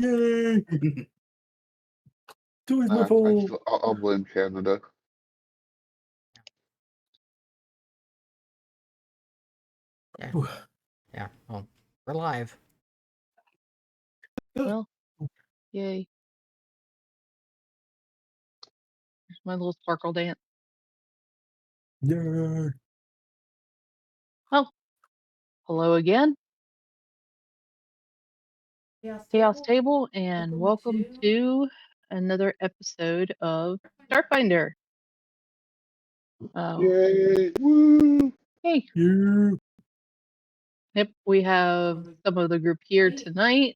Yay! Two is my fault. I'll blame Canada. Yeah. Yeah. Well, we're live. Well, yay. There's my little sparkle dance. Yay! Oh, hello again. Chaos Table, and welcome to another episode of Starfinder. Yay! Woo! Hey, Yeah. yep, we have some of the group here tonight.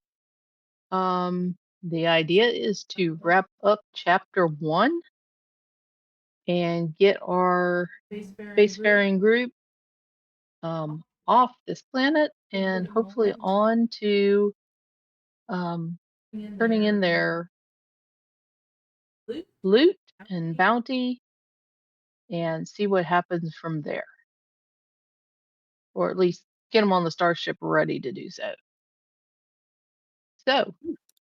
The idea is to wrap up chapter 1 and get our spacefaring group off this planet and hopefully on to turning in their loot and bounty and see what happens from there. Or at least get them on the starship ready to do so. So,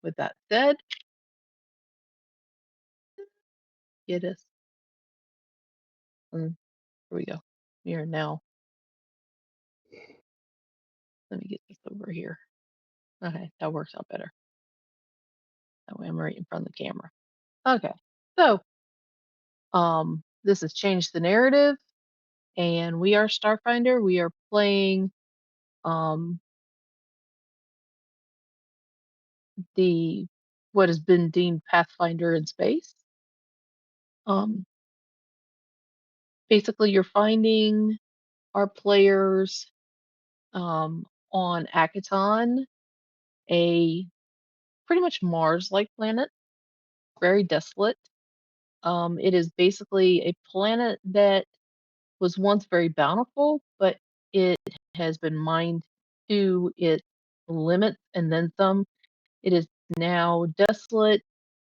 with that said, get us. Here we go. We are now. Let me get this over here. Okay, that works out better. That way I'm right in front of the camera. Okay, so this has changed the narrative, and we are Starfinder. We are playing the what has been deemed Pathfinder in space. Basically, you're finding our players on Akaton, a pretty much Mars-like planet, very desolate. It is basically a planet that was once very bountiful, but it has been mined to its limits and then some. It is now desolate,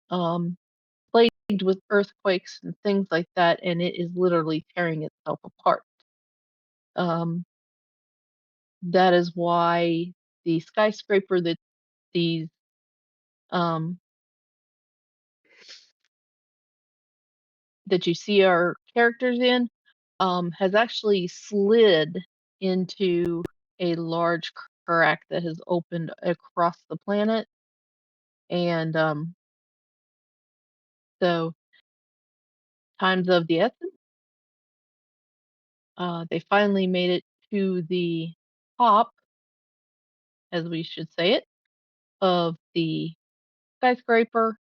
plagued with earthquakes and things like that, and it is literally tearing itself apart. That is why the skyscraper that these that you see our characters in has actually slid into a large crack that has opened across the planet, and so time's of the essence. They finally made it to the top, as we should say it, of the skyscraper.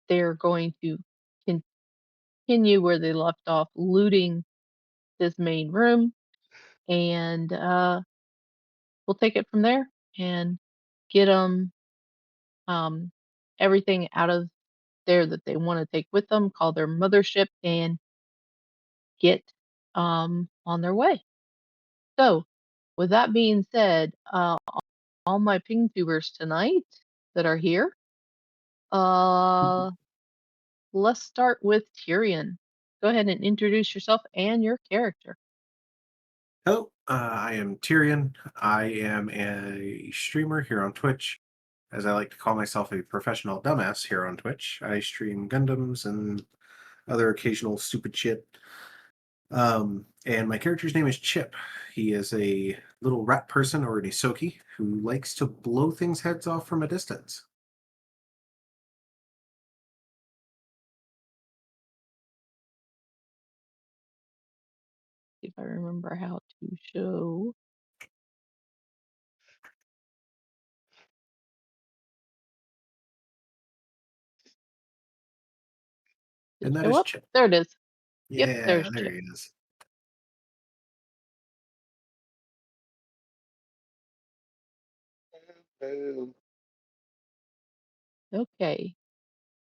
They're going to continue where they left off, looting this main room, and we'll take it from there and get them everything out of there that they want to take with them, call their mothership, and get on their way. So, with that being said, all my ping tubers tonight that are here, let's start with Tyrion. Go ahead and introduce yourself and your character. Hello, I am Tyrion. I am a streamer here on Twitch. As I like to call myself, a professional dumbass here on Twitch. I stream Gundams and other occasional stupid shit. And my character's name is Chip. He is a little rat person or an Isoki who likes to blow things' heads off from a distance. See if I remember how to show. And that Show is up? Chip. There it is. Yeah, Yep, there's there Chip. he is. Okay.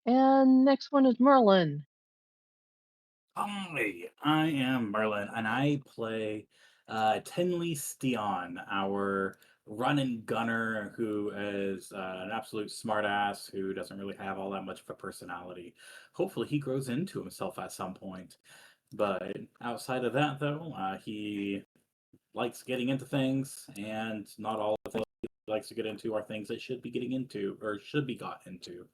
And next one is Merlin. Hi, I am Merlin, and I play Tinley Steon, our run and gunner who is an absolute smartass who doesn't really have all that much of a personality. Hopefully, he grows into himself at some point. But outside of that, though, he likes getting into things, and not all of it likes to get into are things that should be getting into or should be got into.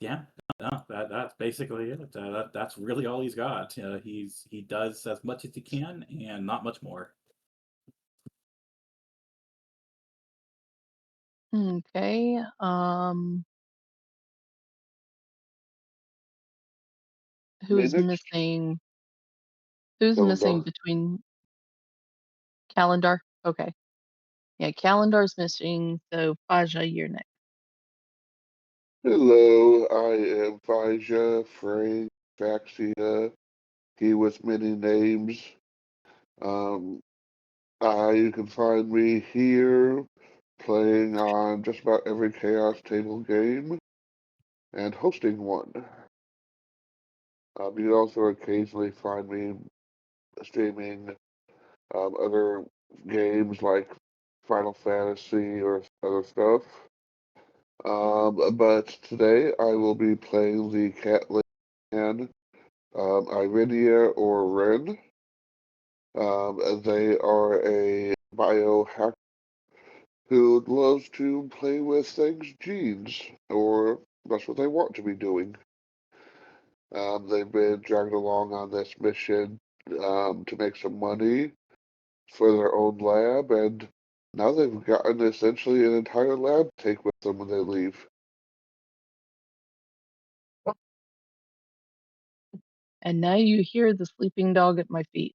Yeah, no, that's basically it. That's really all he's got. He does as much as he can and not much more. Okay. Who's Minutes. missing? Who's missing Calendar. between Calendar? Okay. Yeah, Calendar's missing. So Faja, you're next. Hello, I am Paizo, Frank, Faxia, he with many names. Um, you can find me here playing on just about every Chaos Table game and hosting one. You can also occasionally find me streaming other games like Final Fantasy or other stuff. But today I will be playing the Catland Iridia or Ren. They are a biohacker who loves to play with things genes, or that's what they want to be doing. They've been dragged along on this mission to make some money for their own lab, and now they've gotten essentially an entire lab to take with them when they leave. And now you hear the sleeping dog at my feet.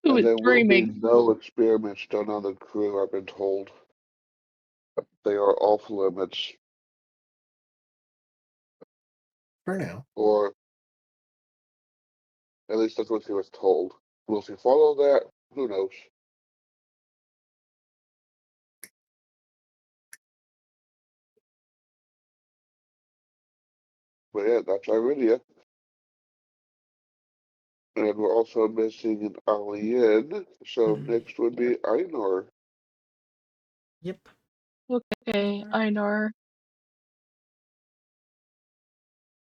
Who And is there will be dreaming? no experiments done on the crew, I've been told. They are off limits, For now. or at least that's what he was told. Will she follow that? Who knows? But yeah, that's Iridia. And we're also missing an alien, so next would be Einar. Yep. Okay, Einar.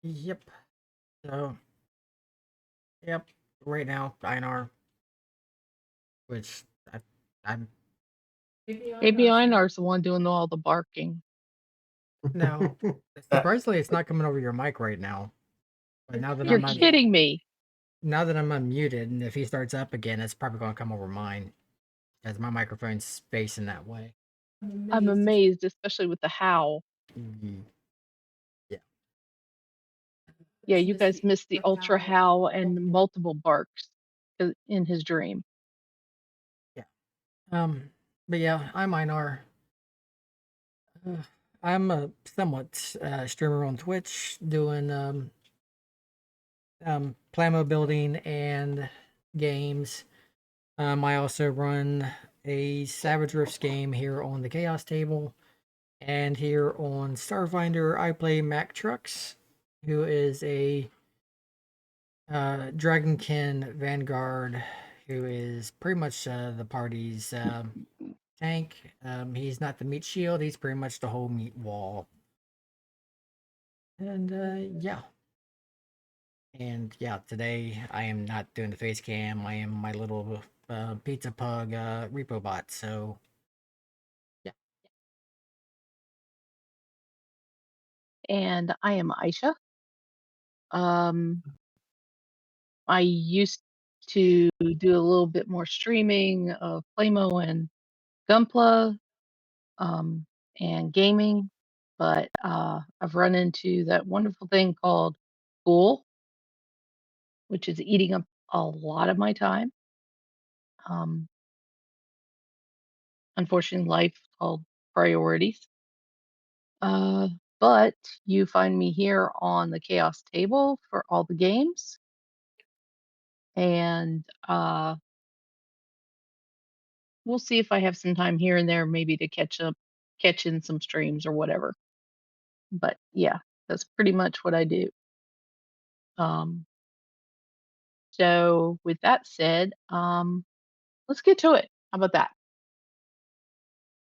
Yep. So, yep. Right now, Einar, which I'm Maybe Einar's the one doing all the barking. no. Surprisingly, it's not coming over your mic right now. But now that You're I'm kidding me. now that I'm unmuted, and if he starts up again, it's probably going to come over mine, as my microphone's facing that way. I'm amazed, especially with the howl. Mhm. Yeah, you guys missed the ultra howl and multiple barks in his dream. Yeah. But yeah, I'm Einar. I'm a somewhat streamer on Twitch doing plasma building and games. I also run a Savage Rifts game here on the Chaos Table, and here on Starfinder, I play Mac Trucks, who is a Dragonkin Vanguard, who is pretty much the party's tank. He's not the meat shield; he's pretty much the whole meat wall. And yeah. And yeah, today I am not doing the face cam. I am my little pizza pug repo bot. So yeah. And I am Aisha. I used to do a little bit more streaming of Playmo and Gunpla, and gaming, but I've run into that wonderful thing called school, which is eating up a lot of my time. Um, Unfortunately, life called priorities. Uh, but you find me here on the Chaos Table for all the games, and we'll see if I have some time here and there, maybe to catch in some streams or whatever. But yeah, that's pretty much what I do. Um, so with that said, let's get to it. How about that?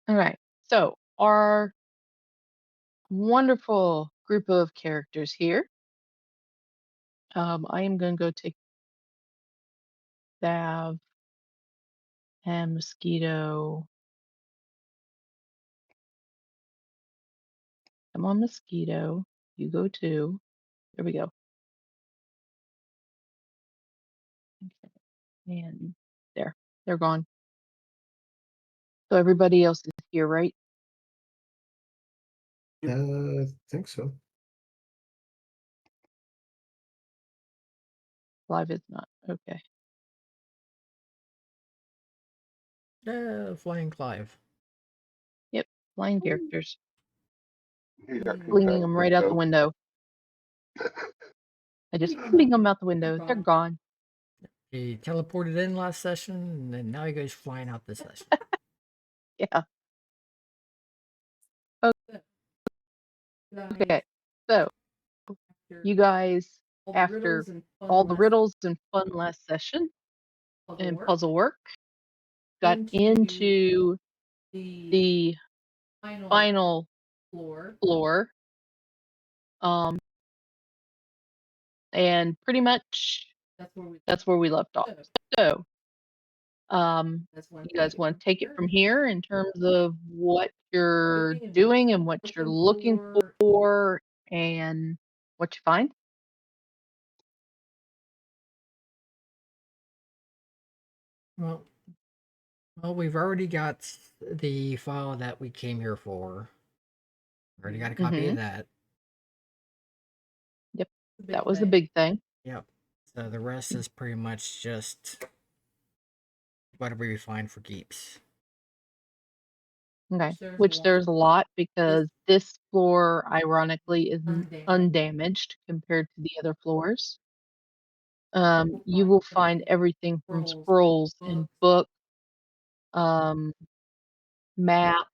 All right. So our wonderful group of characters here I am going to go take Dav and Mosquito. Come on, Mosquito. You go too. There we go. Okay. And there. They're gone. So everybody else is here, right? I think so. Live is not. Okay. Flying Clive. Yep. Flying characters. He got kicked Flinging out them of right out the window. window. I just fling them out the window. They're gone. He teleported in last session, and now he goes flying out this session. Yeah. Okay. So you guys, after all the riddles and fun last session and puzzle work, got into the final floor. And pretty much that's where we left off. So you guys want to take it from here in terms of what you're doing and what you're looking for and what you find? Well, we've already got the file that we came here for. Already got a copy of that. Yep, that was the big thing. Yep. So the rest is pretty much just whatever we find for keeps. Okay, which there's a lot because this floor, ironically, is undamaged compared to the other floors. You will find everything from scrolls and books, map,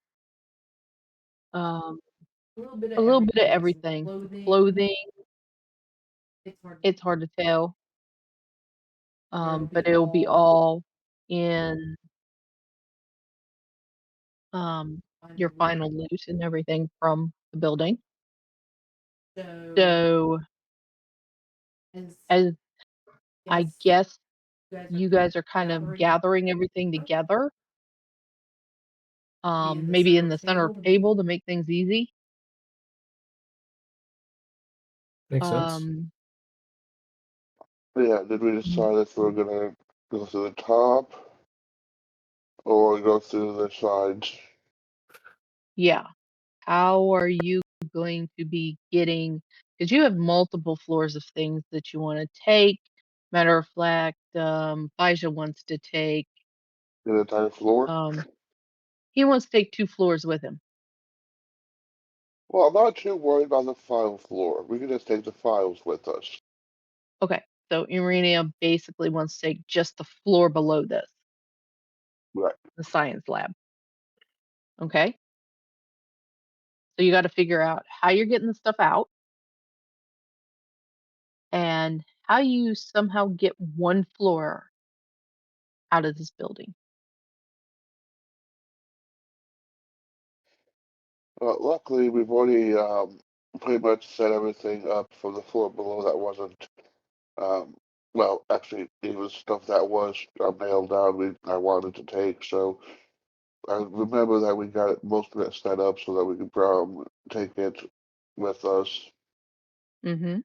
a little bit of everything. Clothing, it's hard to tell, but it'll be all in your final loot and everything from the building. So, as I guess you guys are kind of gathering everything together, maybe in the center table to make things easy. Makes sense. Yeah, did we decide if we're gonna go through the top or go through the sides? Yeah. How are you going to be getting, because you have multiple floors of things that you want to take. Matter of fact, Paizo wants to take, The entire floor? he wants to take 2 floors with him. Well, I'm not too worried about the final floor. We can just take the files with us. Okay, so Irina basically wants to take just the floor below this, Right. the science lab. Okay. So you got to figure out how you're getting the stuff out and how you somehow get 1 floor out of this building. Luckily, we've already pretty much set everything up for the floor below that wasn't. Well, actually, it was stuff that was nailed down. I wanted to take, so I remember that we got most of it set up so that we could take it with us. Mm-hmm.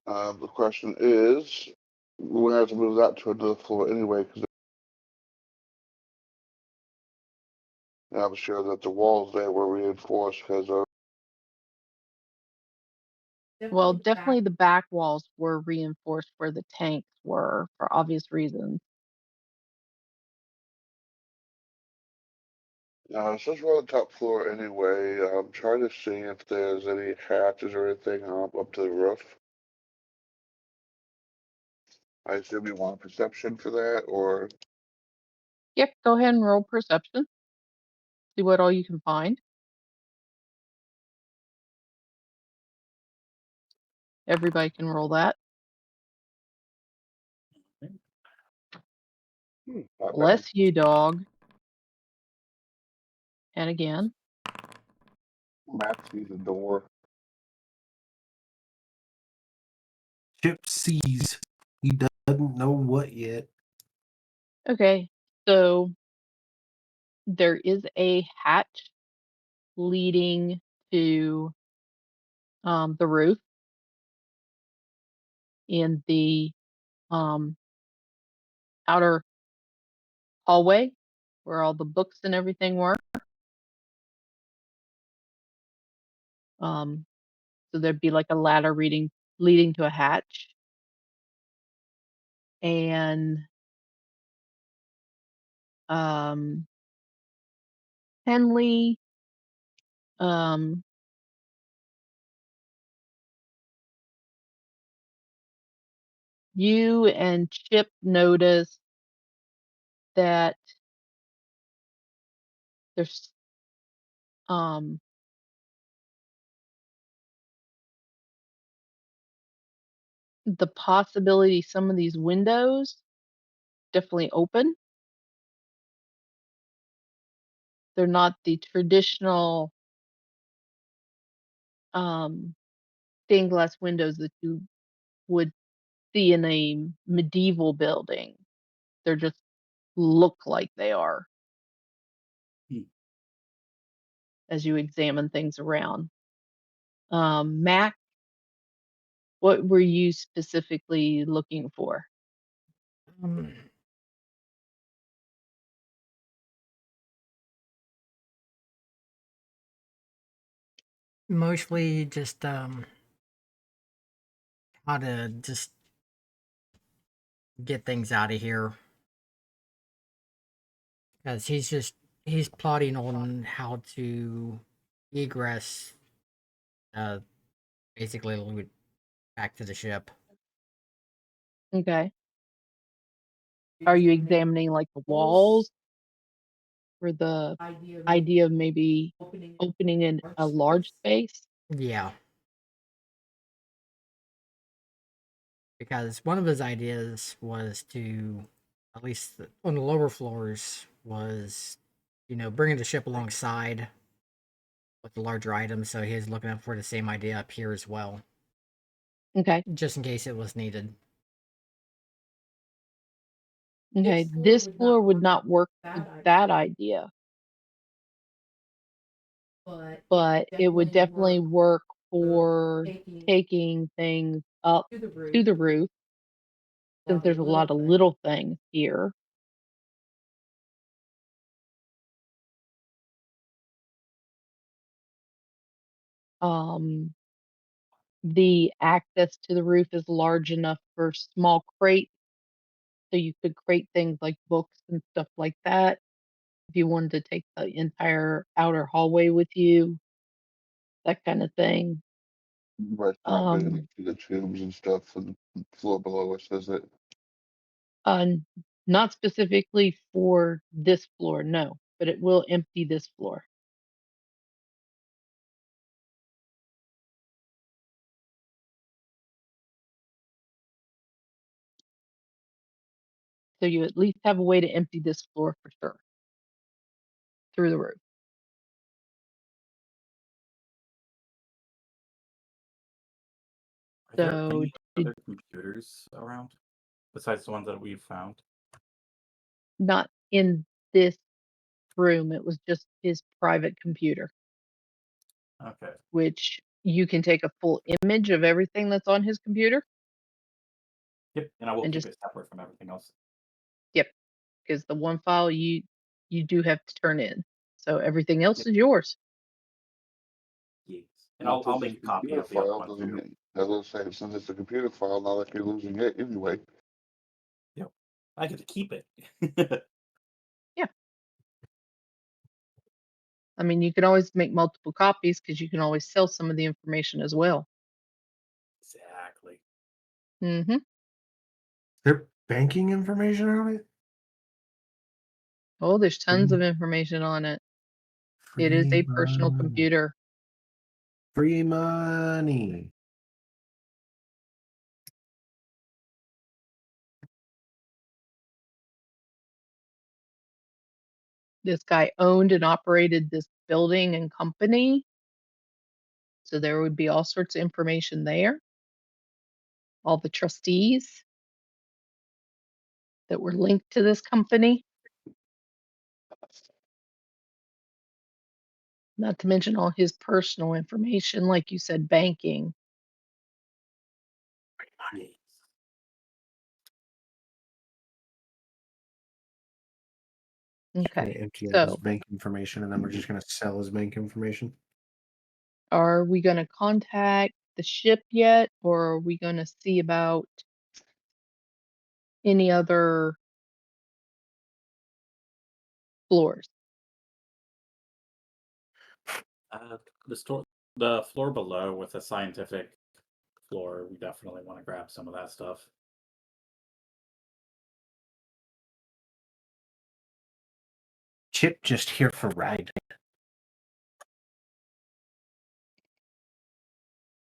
The question is, we have to move that to another floor anyway, because I'm sure that the walls there were reinforced because of. Well, definitely the back walls were reinforced where the tanks were for obvious reasons. Since we're on the top floor anyway, I'm trying to see if there's any hatches or anything up to the roof. I assume you want perception for that, or Yep, go ahead and roll perception. See what all you can find. Everybody can roll that. not bad. Bless you, dog. And again. Matt sees a door. Chip sees. He doesn't know what yet. Okay, so there is a hatch leading to the roof in the outer hallway where all the books and everything were. So there'd be like a ladder leading to a hatch. And Henley, you and Chip notice that there's the possibility some of these windows definitely open. They're not the traditional stained glass windows that you would see in a medieval building. They're just look like they are Hmm. as you examine things around. Mac, what were you specifically looking for? Mostly just how to just get things out of here, because he's plotting on how to egress, basically loot back to the ship. Okay. Are you examining like the walls or the idea of maybe opening in a large space? Yeah, because one of his ideas was to, at least on the lower floors, was, bringing the ship alongside with the larger items. So he was looking for the same idea up here as well, Okay. just in case it was needed. Okay. This floor would not work with that idea, but it would definitely work for taking things up to the roof since there's a lot of little things here. The access to the roof is large enough for small crates, so you could crate things like books and stuff like that if you wanted to take the entire outer hallway with you, that kind of thing. But it's not big enough Um, for the tubes and stuff for the floor below us, is it? uh, Not specifically for this floor, no, but it will empty this floor. So you at least have a way to empty this floor for sure through the roof. Are there So any other computers around besides the ones that we've found? not in this room, it was just his private computer, Okay. which you can take a full image of everything that's on his computer Yep. And I will and keep just, it separate from everything else. yep, because the one file you do have to turn in. So everything else Yep. is yours. Yes. And Well, I'll since make it's a copy computer of the other file, one doesn't too. it? As I was saying, since it's a computer file, not like you're losing it anyway. Yep. I get to keep it. Yeah. I mean, you can always make multiple copies because you can always sell some of the information as well. Exactly. Mm-hmm. Their banking information on it? Oh, there's tons Free, of information on it. It is free a personal money. computer. Free money. This guy owned and operated this building and company. So there would be all sorts of information there. all the trustees that were linked to this company. Not to mention all his personal information, like you said, banking. Money. Gonna Okay, empty out his so bank information, and then we're just gonna sell his bank information. are we going to contact the ship yet, or are we going to see about any other floors? The store, the floor below with the scientific floor, we definitely want to grab some of that stuff. Chip just here for ride.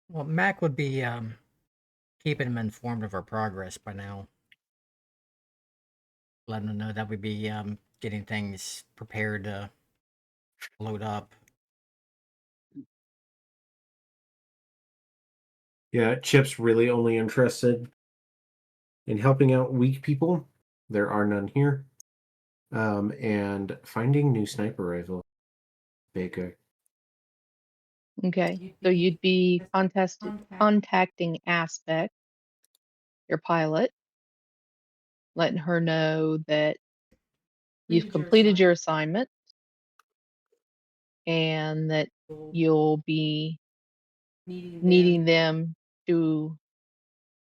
Well, Mac would be keeping him informed of our progress by now. Letting him know that we'd be getting things prepared to load up. Yeah, Chip's really only interested in helping out weak people. There are none here. And finding new sniper rifle. Baker. Okay, so you'd be contacting Aspect, your pilot, letting her know that you've completed your assignment and that you'll be needing them to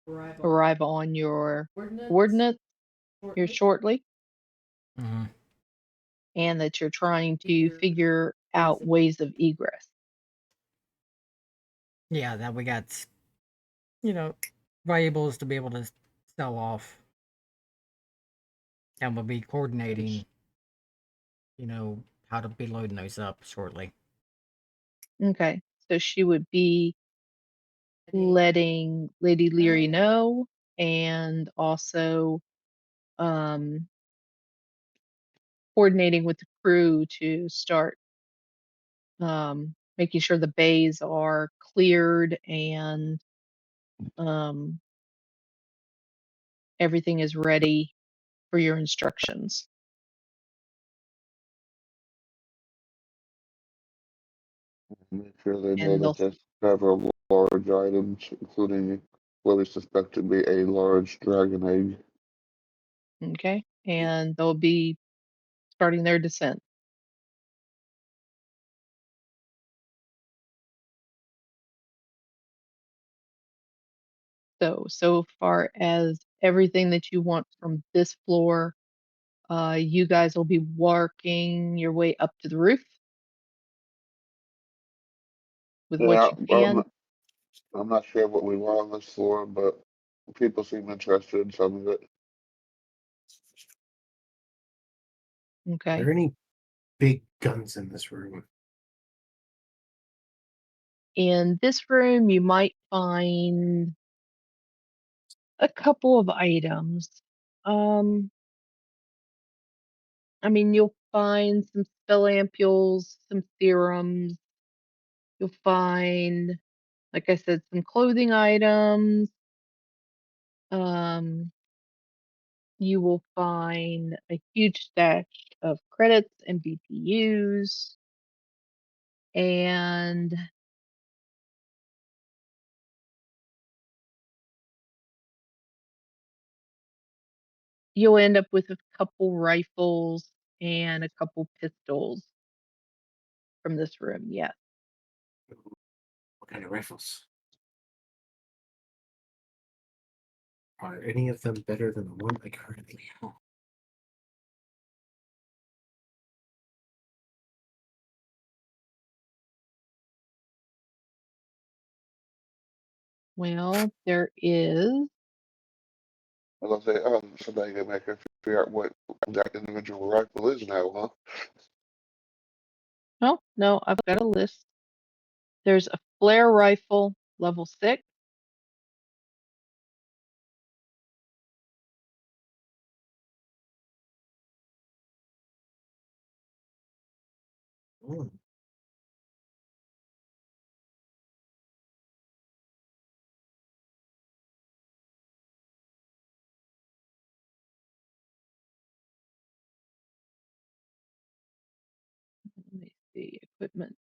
arrive on your coordinates here shortly, Mm-hmm. and that you're trying to figure out ways of egress. Yeah, that we got, valuables to be able to sell off. And we'll be coordinating, how to be loading those up shortly. Okay, so she would be letting Lady Leary know, and also um, coordinating with the crew to start making sure the bays are cleared and um, everything is ready for your instructions. Make sure they know And that they'll, there's several large items, including what we suspect to be a large dragon egg. okay, and they'll be starting their descent. So far as everything that you want from this floor, you guys will be working your way up to the roof with what Yeah, you can. I'm not sure what we want on this floor, but people seem interested in some of it. Are Okay. there any big guns in this room? In this room, you might find a couple of items. Um, I mean, you'll find some spell ampules, some serums. You'll find, like I said, some clothing items. Um, you will find a huge stash of credits and BPUs. And you'll end up with a couple rifles and a couple pistols from this room. Yeah. What kind of rifles? Are any of them better than the one I currently have? Well, there is. I was gonna say, somebody can make her figure out what that individual rifle is now, huh? Oh, no, I've got a list. There's a flare rifle, level 6. Oh, The equipment.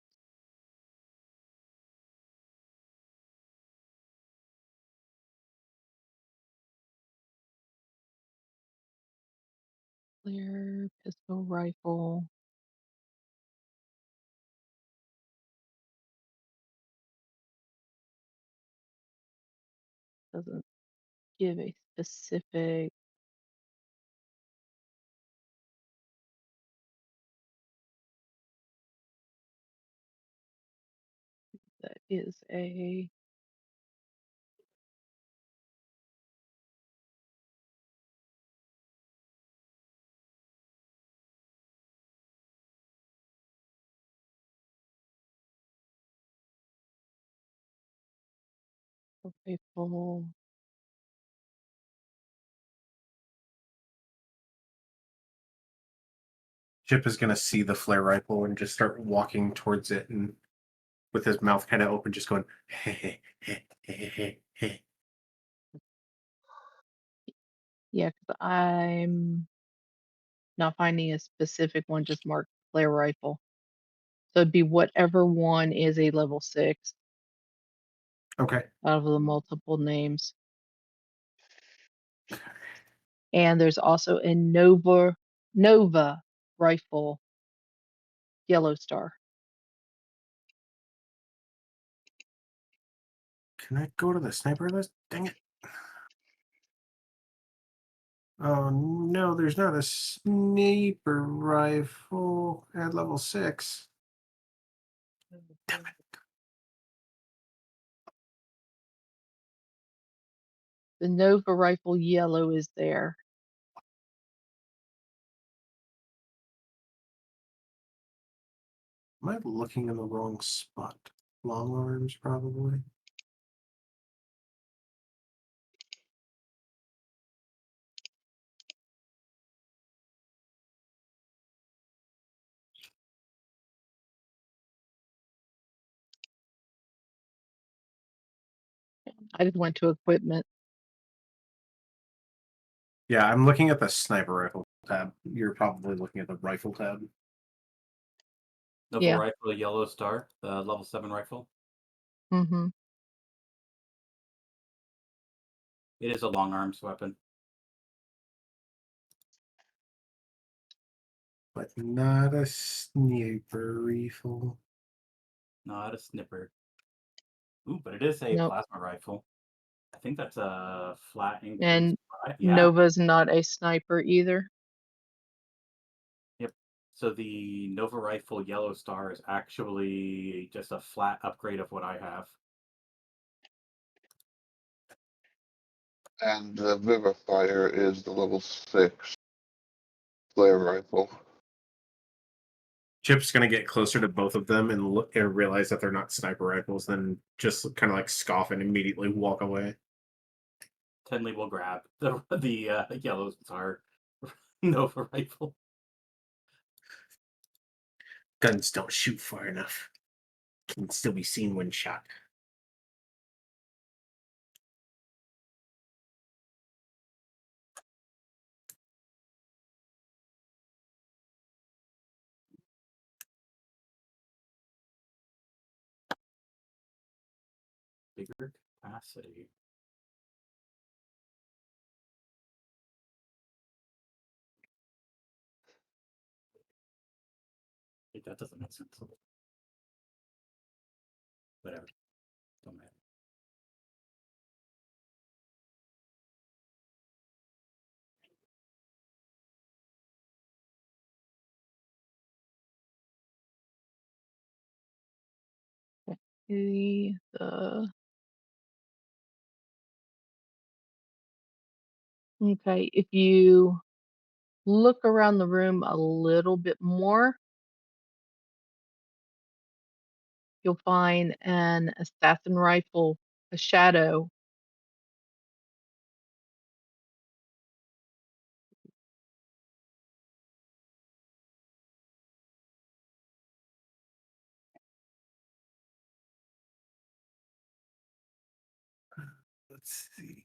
Clear pistol rifle. Doesn't give a specific. That is a rifle. Chip is gonna see the flare rifle and just start walking towards it, and with his mouth kind of open, just going, hey, hey, hey, hey, hey. Yeah, because I'm not finding a specific one, just marked flare rifle. So it'd be whatever one is a level 6 Okay. out of the multiple names. And there's also a Nova rifle yellow star. Can I go to the sniper list? Dang it. Oh no, there's not a sniper rifle at level 6. Damn it. The Nova rifle yellow is there. Am I looking in the wrong spot? Long arms, probably. I just went to equipment. Yeah, I'm looking at the sniper rifle tab. You're probably looking at the rifle tab. Nova Yeah. rifle, yellow star, the level 7 rifle. Mm-hmm. It is a long arms weapon. But not a sniper rifle. Not a snipper. Ooh, but it is a Nope. plasma rifle. I think that's a flat increase. And Yeah. Nova's not a sniper either. Yep. So the Nova rifle yellow star is actually just a flat upgrade of what I have. And the Vivifier is the level 6 flare rifle. Chip's gonna get closer to both of them and look and realize that they're not sniper rifles, then just kind of like scoff and immediately walk away. Tenley will grab the yellow star Nova rifle. Guns don't shoot far enough. Can still be seen when shot. Bigger capacity. Wait, that doesn't make sense. Whatever. Don't matter. The okay, if you look around the room a little bit more, you'll find an assassin rifle, a shadow. Let's see.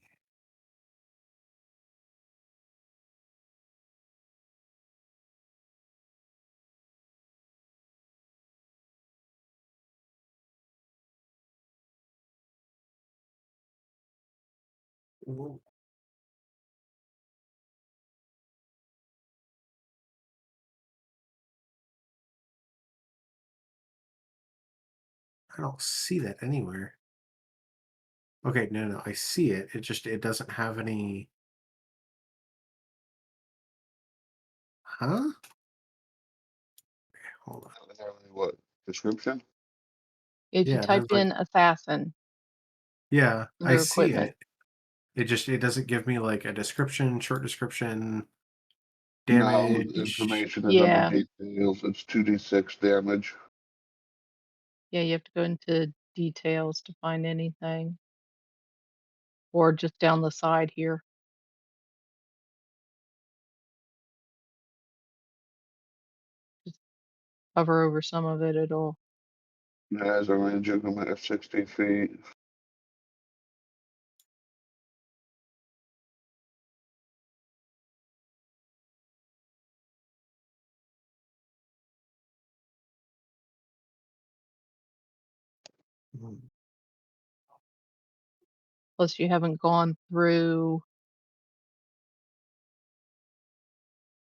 Whoa. I don't see that anywhere. Okay, no, I see it. It doesn't have any. Huh? Hold on. What description? If you Yeah, type there's like, in assassin yeah, I under see equipment, it. It doesn't give me like a description, short description, No, the damage. information is under yeah, details. It's 2d6 damage. yeah, you have to go into details to find anything, or just down the side here. Just hover over some of it, it'll. It has a range increment of 60 feet. Hmm. Plus, you haven't gone through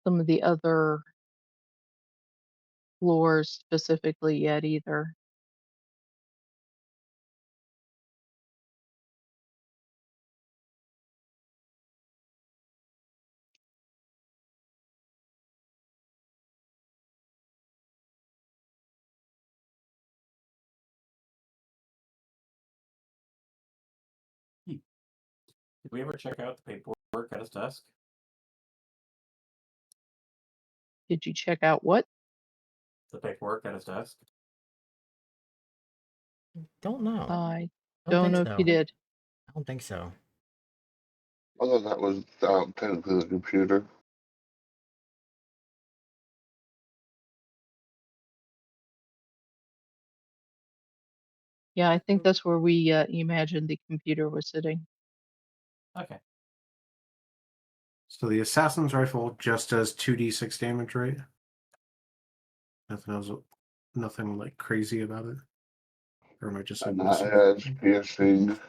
some of the other floors specifically yet either. Did we ever check out the paperwork at his desk? Did you check out what? The paperwork at his desk? Don't know. I Don't don't think know if you so. did. I don't think so. Although that was technically the computer. Yeah, I think that's where we imagined the computer was sitting. Okay. So the assassin's rifle just does 2d6 damage, right? Nothing else, nothing like crazy about it. Or am I just like And that missing has something? piercing,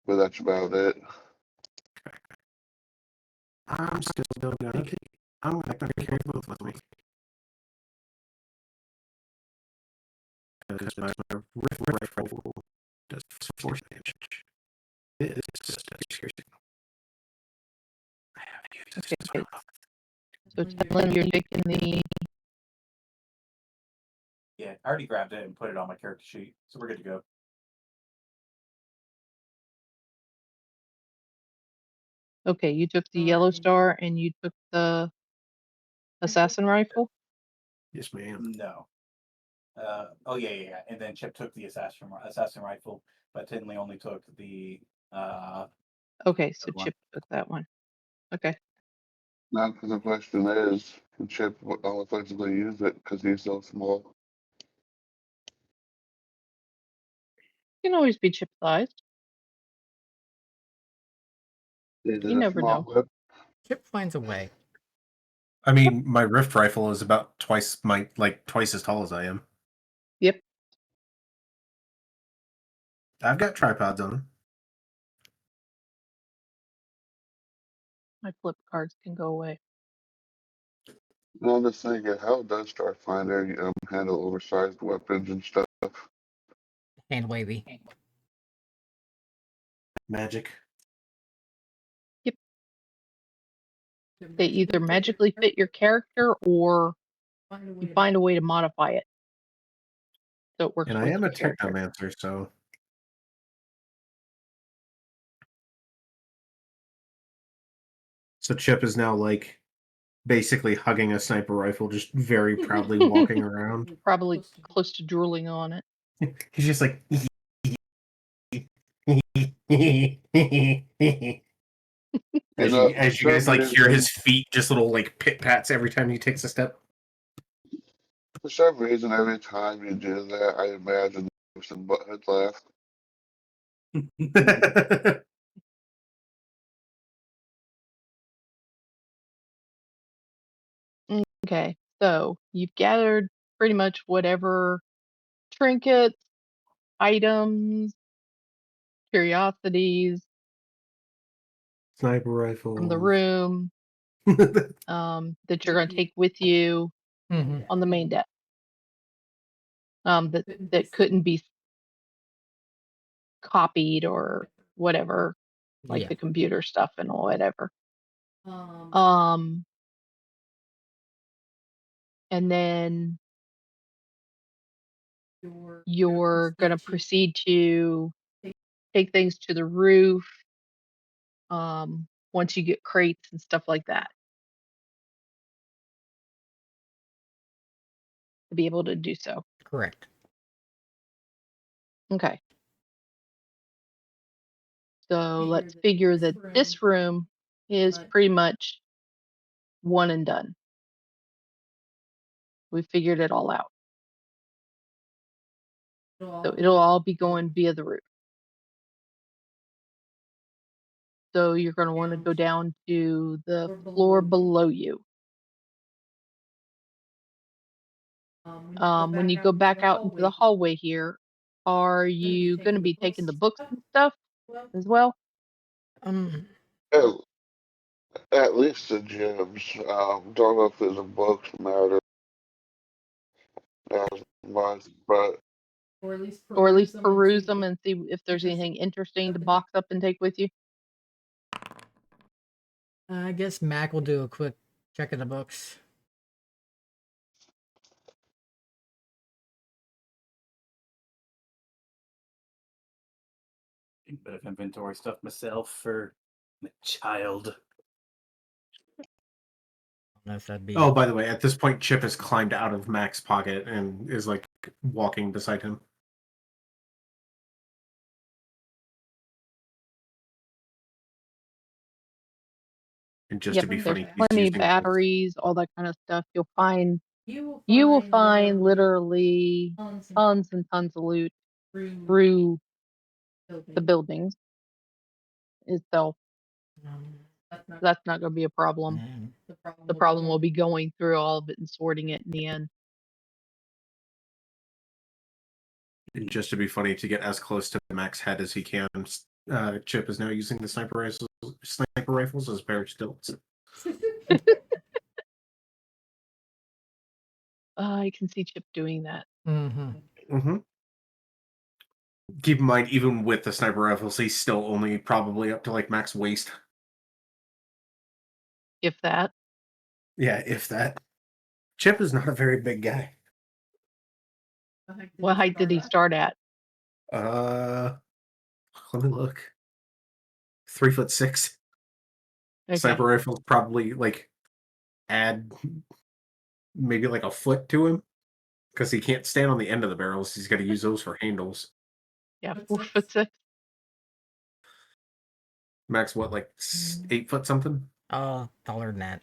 but that's about it. I'm still gonna carry both with me. Because my rift rifle does force damage. It is just piercing. I have used this as Okay, well. so tell him you're taking the. Yeah, I already grabbed it and put it on my character sheet, so we're good to go. Okay, you took the yellow star and you took the assassin rifle? Yes, ma'am. No. Oh yeah. And then Chip took the assassin rifle, but Tinley only took the Okay, so other one. Chip took that one. Okay. Now, because the question is, can Chip effectively use it because he's so small? You can always be chip sized. Is it You a never small know. whip? Chip finds a way. I mean, my rift rifle is about twice as tall as I am. Yep. I've got tripods on. My flip cards can go away. And I'm just thinking, how does Starfinder handle oversized weapons and stuff? Hand wavy. Magic. They either magically fit your character or you find a way to modify it so it works And I with am your a character. technomancer, so. So Chip is now like basically hugging a sniper rifle, just very proudly walking around. Probably close to drooling on it. He's just like. You as know, you as you guys like hear his feet, just little like pit pats every time he takes a step. for some reason, every time you do that, I imagine some butthead laugh. Okay, so you've gathered pretty much whatever trinkets, items, curiosities, Sniper rifle. from the room that you're going to take with you Mhm. on the main deck. That couldn't be copied or whatever, like Yeah. the computer stuff and whatever. And then you're going to proceed to take things to the roof once you get crates and stuff like that to be able to do so. Correct. Okay. So let's figure that this room is pretty much one and done. We figured it all out. So it'll all be going via the roof. So you're going to want to go down to the floor below you. When you go back out into the hallway here, are you going to be taking the books and stuff as well? At, at least the gyms. Don't know if the books matter as much, but Or at least peruse them and see if there's anything interesting to box up and take with you? I guess Mac will do a quick check of the books. A bit of inventory stuff myself for the child. Unless that'd be. Oh, by the way, at this point, Chip has climbed out of Mac's pocket and is like walking beside him. And just Yep, to be there's funny, he's plenty of using batteries, all that kind of stuff. You will find literally tons and tons of loot through the buildings itself. That's not going to be a problem. The problem will be going through all of it and sorting it in the end. And just to be funny, to get as close to Mac's head as he can, Chip is now using the sniper rifles as bear stilts. I can see Chip doing that. Mm-hmm. Keep in mind, even with the sniper rifles, he's still only probably up to like Mac's waist. If that. Yeah, if that. Chip is not a very big guy. What height did he start at? Let me look. 3'6". Okay. Sniper rifles probably like add maybe like a foot to him because he can't stand on the end of the barrels. He's got to use those for handles. Yeah, 4'6". Max, what, like 8 foot something? Taller than that.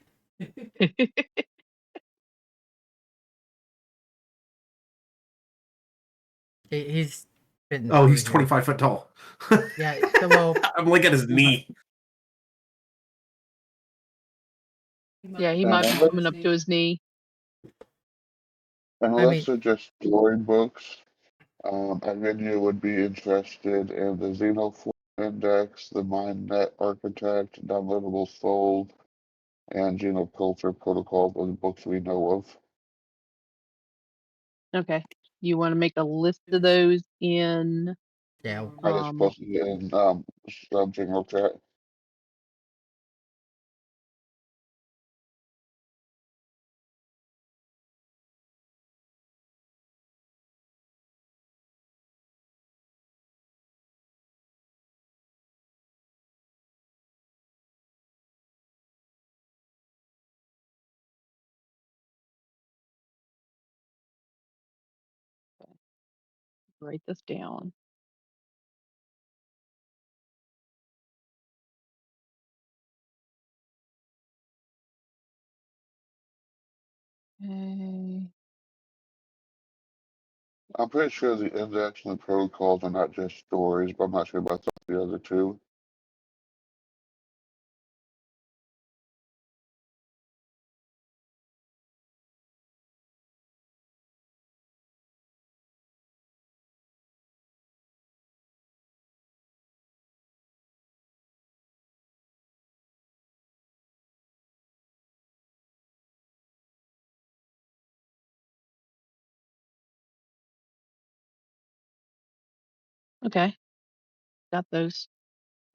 He's fitting. Oh, he's through 25 foot tall. Yeah, well, I'm like at his knee. Yeah, he might be coming up to his knee. unless they're just storybooks, I think you would be interested in the Xenoflora Index, the MindNet Architect, Downloadable Soul, and Genoculture Protocol, those books we know of. Okay. You want to make a list of those in yeah. I just posted it in general chat. Write this down. Okay. I'm pretty sure the index and the protocols are not just stories, but I'm not sure about the other two. Okay, got those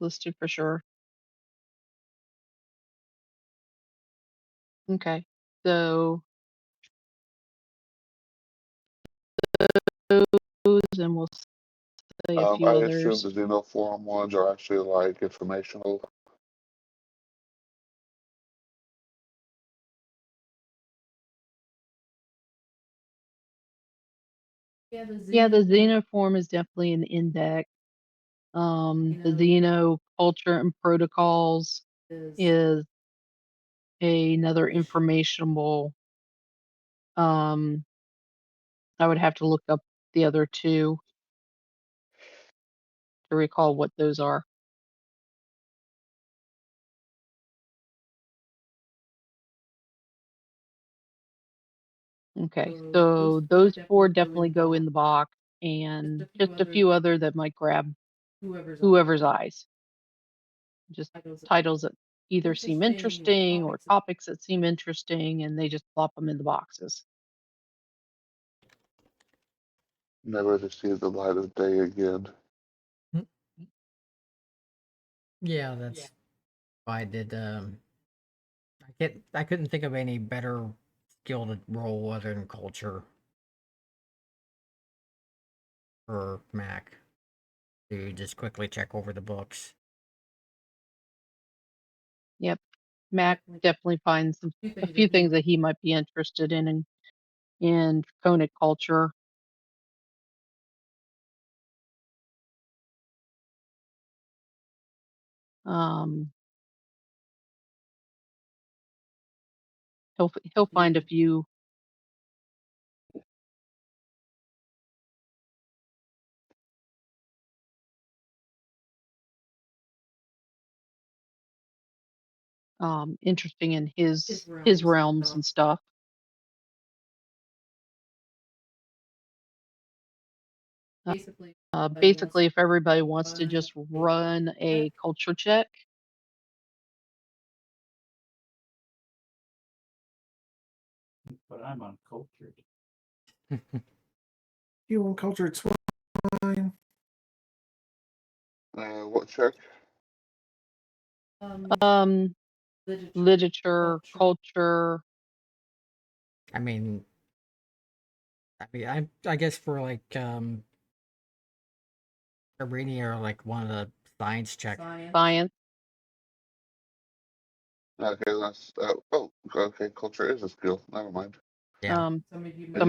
listed for sure. Okay, so those, and we'll say a few I assume others. the Xenoforum ones are actually like informational. Yeah, the Xenoform is definitely an index. The Xeno culture and protocols is another informational. Um, I would have to look up the other two to recall what those are. Okay, so those four definitely go in the box, and just a few other that might grab whoever's eyes. Just titles that either seem interesting or topics that seem interesting, and they just plop them in the boxes. Never to see the light of day again. Yeah, that's why I did. I couldn't think of any better skill to roll other than culture for Mac to just quickly check over the books. Yep, Mac definitely finds a few things that he might be interested in draconic culture. Um, he'll find a few. Interesting in his realms and stuff. Basically, if everybody wants to just run a culture check, But I'm uncultured. You uncultured swine. What check? um, literature, culture. I mean, I guess for like Arena or like one of the science check. Science. Okay, that's oh, okay. Culture is a skill. Never mind. Yeah. Some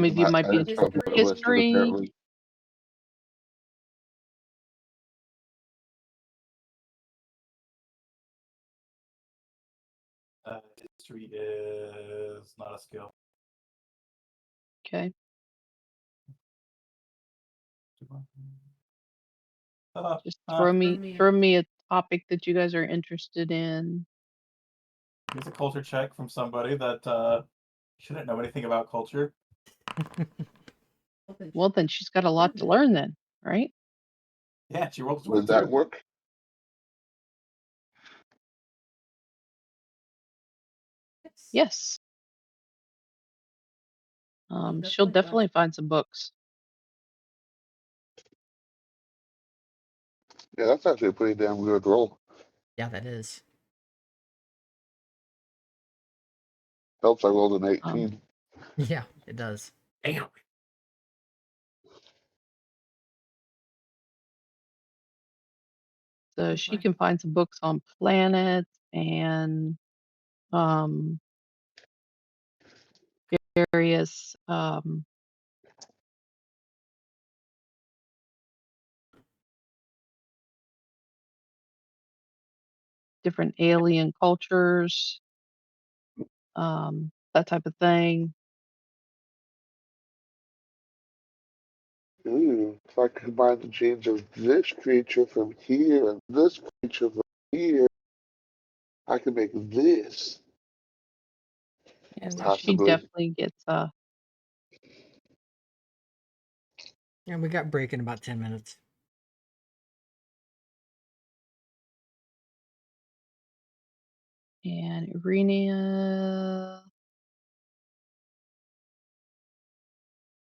of you might I be just saw interested people in listed history. apparently. History is not a skill. Okay. Just throw me a topic that you guys are interested in. Here's a culture check from somebody that shouldn't know anything about culture. Well, then she's got a lot to learn then, right? Yeah, she rolled a Would that 22. work? Yes. She'll definitely find some books. Yeah, that's actually a pretty damn good roll. Yeah, that is. Helps I rolled an 18. Yeah, it does. Damn. So she can find some books on planets and um, various different alien cultures, that type of thing. Ooh, if I combine the genes of this creature from here and this creature from here, I can make this. Yeah, so she Possibly. definitely gets Yeah, we got break in about 10 minutes. and Irenia.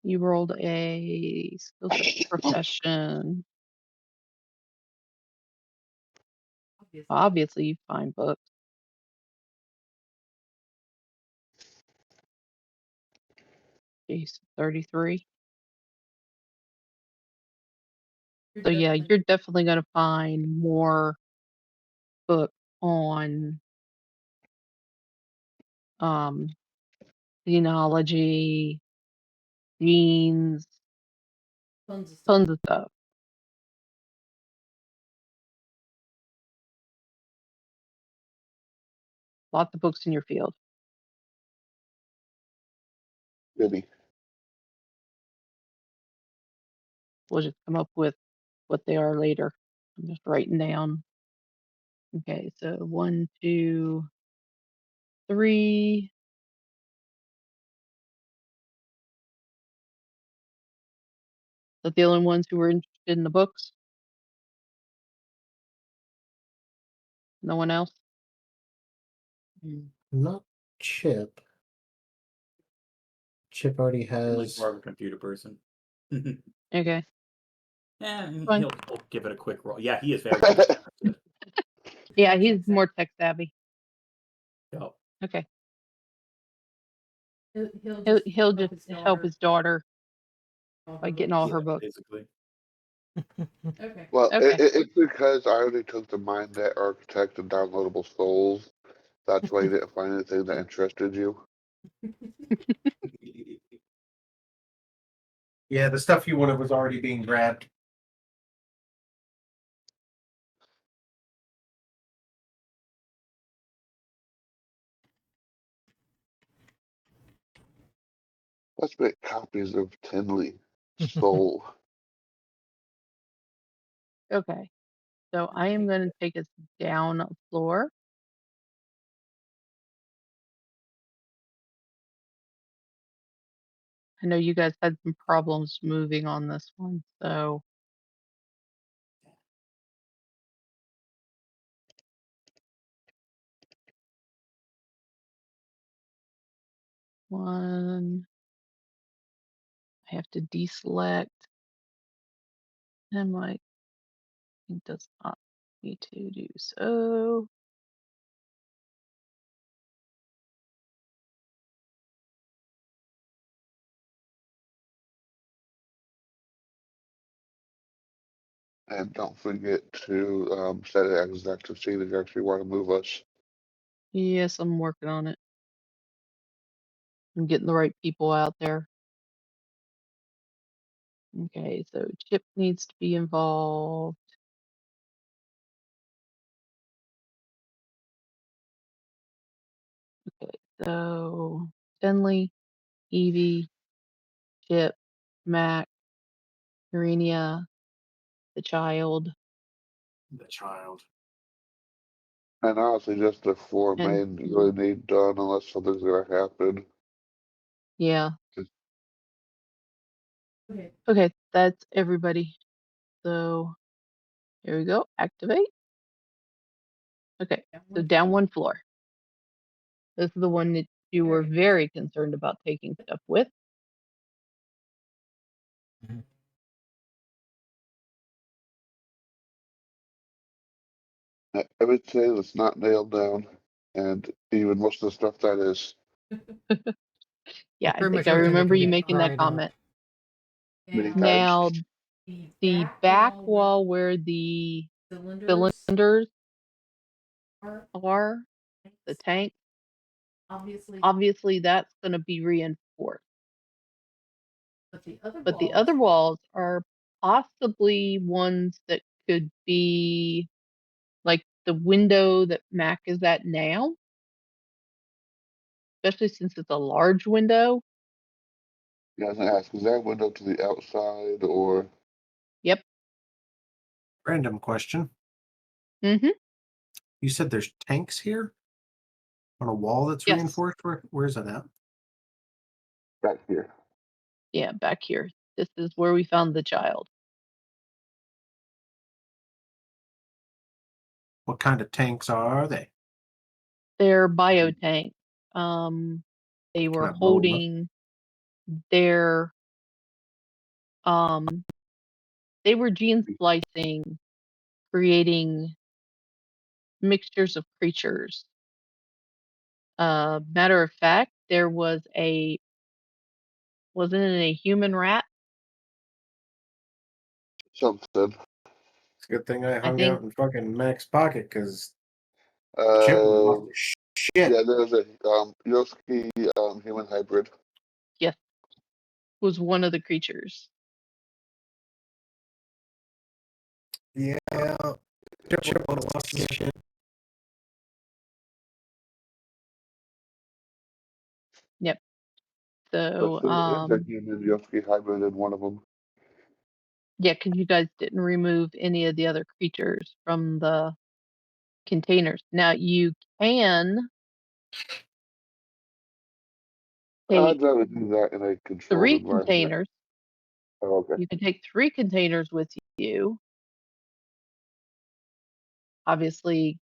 You rolled a skill set profession. Obviously, you find books. Jeez, 33. So yeah, you're definitely going to find more books on genealogy, genes, tons of stuff. Lots of books in your field. Goody. We'll just come up with what they are later. I'm just writing down. Okay, so 1, 2, 3. That the only ones who were interested in the books? No one else? Not Chip. Chip already I'm like has. more of a computer person. Okay. And Fine. he'll give it a quick roll. Yeah, he is very interested. Yeah, he's more tech savvy. Yep. Okay. He'll just help his daughter by getting all her Yeah, books. basically. Well, Okay. it's because I already took the MindNet Architect and Downloadable Souls. That's why you didn't find anything that interested you. Yeah, the stuff you wanted was already being grabbed. Let's make copies of Tinley Soul. Okay. So I am going to take us down a floor. I know you guys had some problems moving on this one, so. One. I have to deselect. And my it does not need to do so. And don't forget to set it as active see that you actually want to move us. Yes, I'm working on it. I'm getting the right people out there. Okay, so Chip needs to be involved. Okay, so Finley, Evie, Chip, Mac, Urania, the child, The child. And honestly, just the four and main you really need done unless something's going to happen. yeah. Just- Okay, that's everybody. So here we go. Activate. Okay, so down one floor. This is the one that you were very concerned about taking stuff with. Everything that's not nailed down, and even most of the stuff that is. Yeah, I Pretty think much I everything that remember can you be making that dried up. comment. Many times. Now, the back wall where the cylinders are, the tank, obviously that's going to be reinforced. But the other walls are possibly ones that could be like the window that Mac is at now, especially since it's a large window. You guys ask, is that window to the outside or? Yep. Random question. Mm-hmm. You said there's tanks here on a wall that's Yes. reinforced. Where's that at? Back here. Yeah, back here. This is where we found the child. What kind of tanks are they? They're biotank. They were Can I blow 'em up? holding their they were gene splicing, creating mixtures of creatures. Matter of fact, there wasn't it a human rat? Something. It's a good thing I I hung think out in fucking Mac's pocket because shit would have Uh, lost his shit. yeah, there's a Yoski human hybrid. yes, was one of the creatures. Yeah, Chip would have lost his shit. Yep. But So there is a human Yoski hybrid in one of them. yeah, because you guys didn't remove any of the other creatures from the containers. Now you can take I'd rather do that in a controlled 3 environment. containers. Oh, okay. You can take 3 containers with you. Obviously,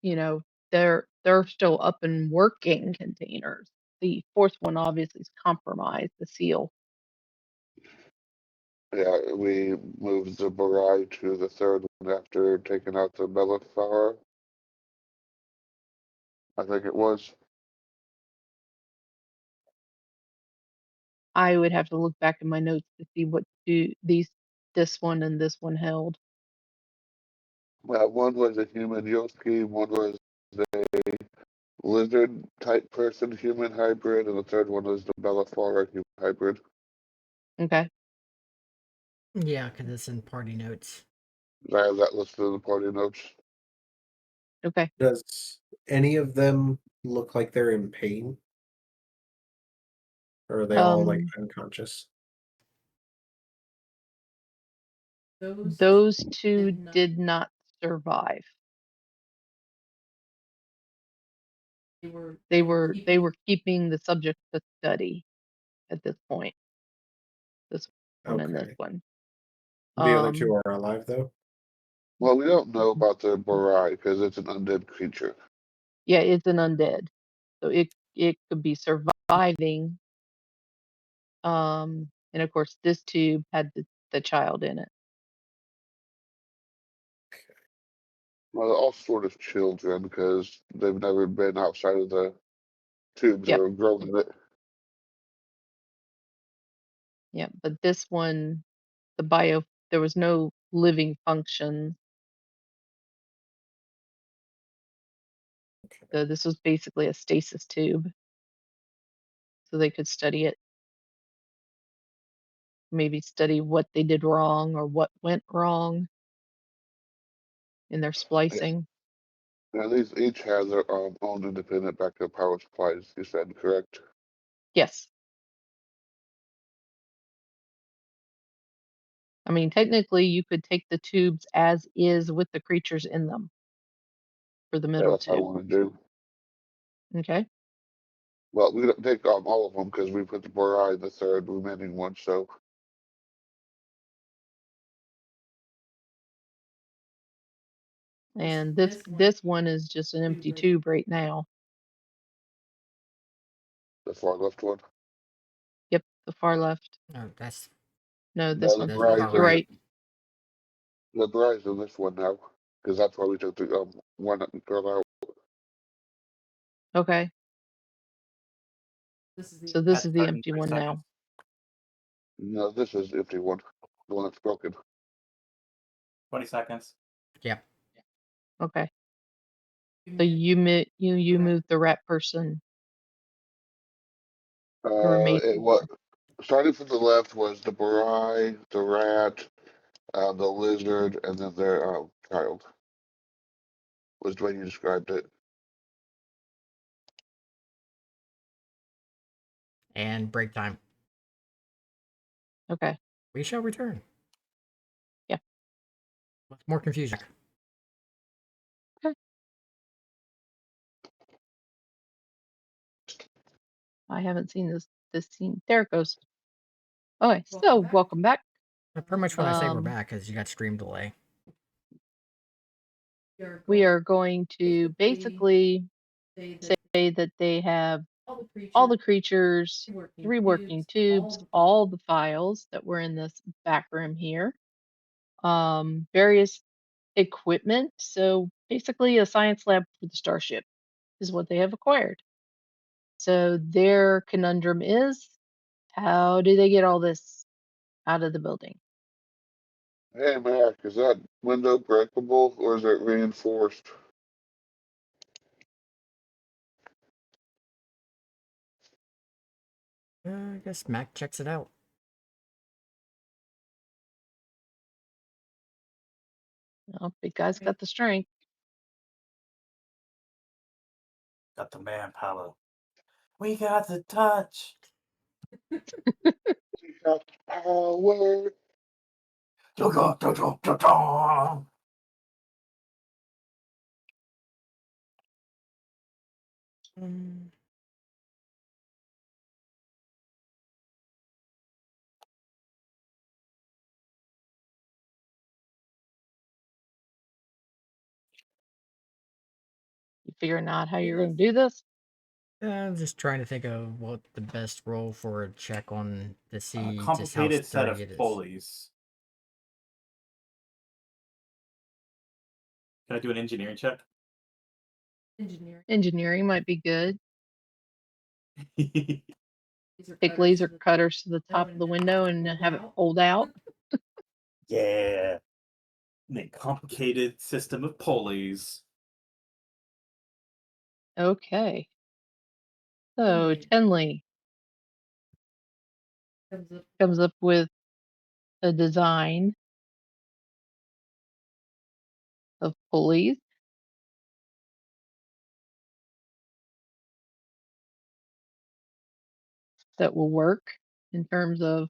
you know, they're still up and working containers. The 4th one obviously is compromised, the seal. Yeah, we moved the Barai to the 3rd one after taking out the Belethar. I think it was. I would have to look back in my notes to see what this one and this one held. One was a human Yoski, one was a lizard type person human hybrid, and the 3rd one was the Belethar human hybrid. Okay. Yeah, because it's in party notes. I have that listed in the party notes. Okay. Does any of them look like they're in pain? Or are they all like unconscious? Those 2 did not survive. They were keeping the subject to study at this point. This one and this Okay. one. The other two are alive though? Well, we don't know about the Barai because it's an undead creature. Yeah, it's an undead. So it could be surviving. And of course this tube had the child in it. Well, they're all sort of children because they've never been outside of the tubes Yep. or grown in it. Yeah, but this one, there was no living function. So this was basically a stasis tube. So they could study it. Maybe study what they did wrong or what went wrong in their Yeah. splicing. And these each have their own independent backup power supplies, you said, correct? Yes. I mean, technically, you could take the tubes as is with the creatures in them for the Yeah, middle that's what I tube. want to do. Okay. Well, we don't take all of them because we put the Borai in the 3rd remaining one, so And this one is just an empty tube right now. the far left one. Yep, the far left. Oh, that's No, No, this the one. that's Barai's far You're in right. right. the Barai's in this one now because that's why we took the one girl out. Okay. So this At is the empty 30 one seconds. now. No, this is the empty one, the one that's broken. 20 seconds. Yep. Okay. So you moved the rat person. The remaining. What starting from the left was the Barai, the rat, the lizard, and then their child. Was the way you described it. And break time. Okay. We shall return. Yeah. With more confusion. Okay. I haven't seen this scene. There it goes. Okay, so welcome back. Pretty much when I say we're Um, back, because you got stream delay. We are going to basically say that they have all the creatures, 3 working tubes, all the files that were in this back room here, various equipment. So basically a science lab for the starship is what they have acquired. So their conundrum is, how do they get all this out of the building? Hey, Mac, is that window breakable or is it reinforced? I guess Mac checks it out. Well, big guy's got the strength. Got the manpower. We got the touch. We got power. Mm, You figuring out how you're going to do this? I'm just trying to think of what the best role for a check on to see just how Complicated set sturdy of it is. pulleys. Can I do an engineering check? Engineering might be good. Yeah. Take laser cutters to the top of the window and have it pulled out. A complicated system of pulleys. Okay. So Tenley comes up with a design of pulleys that will work in terms of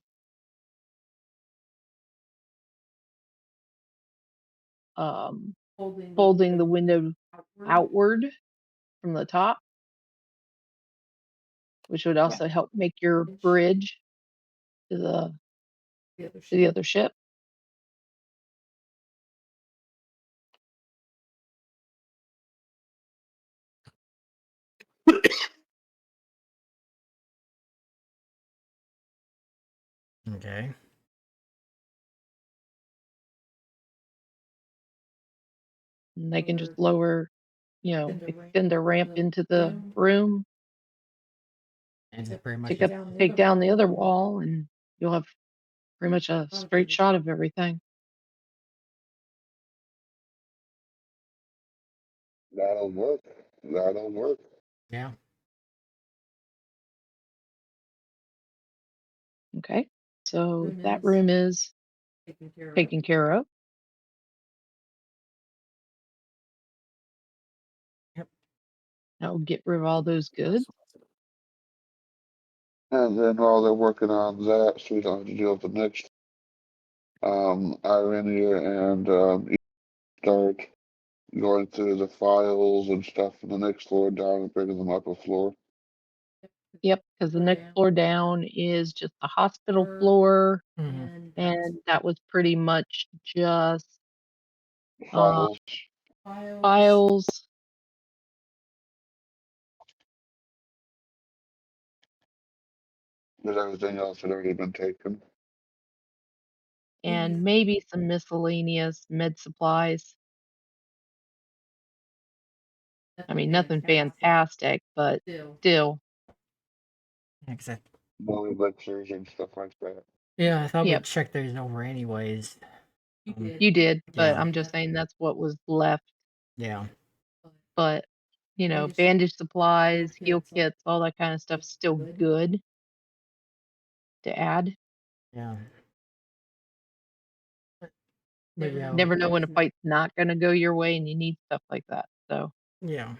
folding the window outward from the top, which would also help make your bridge to the other ship. Okay. And they can just lower, extend their ramp into the room, And pretty much take down the other wall, and you'll have pretty much a straight shot of everything. That'll work. That'll work. yeah. Okay. So that room is taken care of. Yep. That'll get rid of all those goods. And then while they're working on that, so we don't have to deal with the next, Irenia and start going through the files and stuff from the next floor down and bringing them up a floor. Yep, because the next floor down is just the hospital floor, Mhm. and that was pretty much just Files. files. But everything else had already been taken. And maybe some miscellaneous med supplies. I mean, nothing fantastic, but still. Exactly. No elixirs and stuff like that. Yeah, I thought Yep. we'd check those over anyways. You did, but Yeah. I'm just saying that's what was left. Yeah. But, bandage supplies, heal kits, all that kind of stuff still good to add. Yeah. But yeah. Never know when a fight's not going to go your way and you need stuff like that. So, Yeah.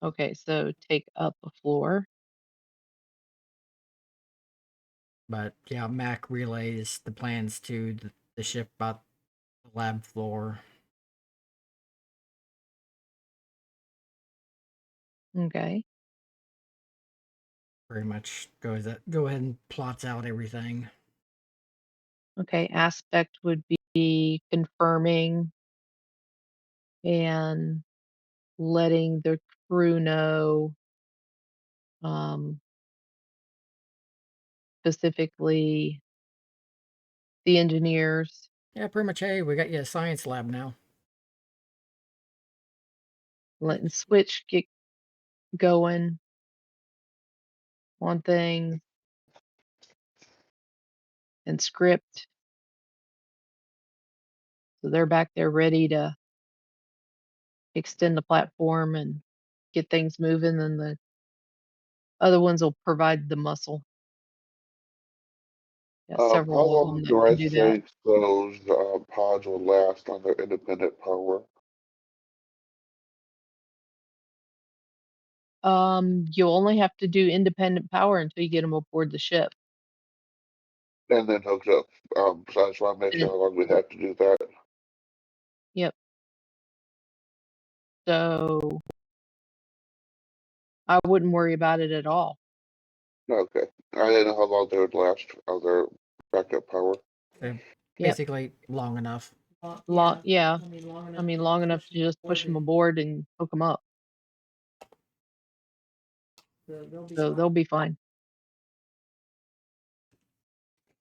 okay, so take up a floor. But yeah, Mac relays the plans to the ship about the lab floor. Okay. Pretty much go ahead and plots out everything. Okay, aspect would be confirming and letting the crew know, specifically the engineers. Yeah, pretty much. Hey, we got you a science lab now. letting Switch get going on things and script. So they're back there ready to extend the platform and get things moving, and the other ones will provide the muscle. Got How several of them long that do I can do that. think those pods will last on their independent power? You only have to do independent power until you get them aboard the ship. And then hooked up. So I just want to make sure how long we have to do that. Yep. So I wouldn't worry about it at all. Okay. I didn't know how long they would last on their backup power. So Yep. basically, long enough. Yeah. I mean, long enough to just push them aboard and hook them up. So they'll be fine.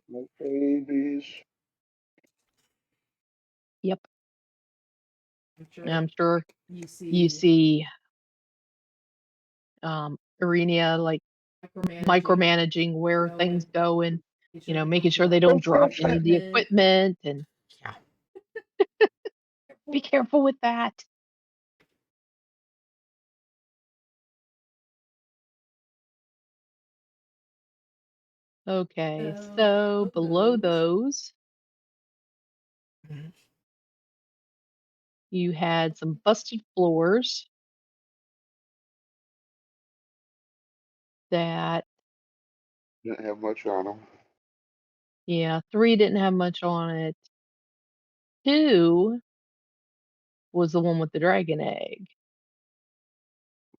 My babies. Yep. And I'm sure you see Arena like micromanaging where things go and making sure they don't drop any of the equipment, and Yeah. be careful with that. Okay, so below those, Mhm. you had some busted floors that, Didn't have much on them. yeah, 3 didn't have much on it. 2 was the one with the dragon egg.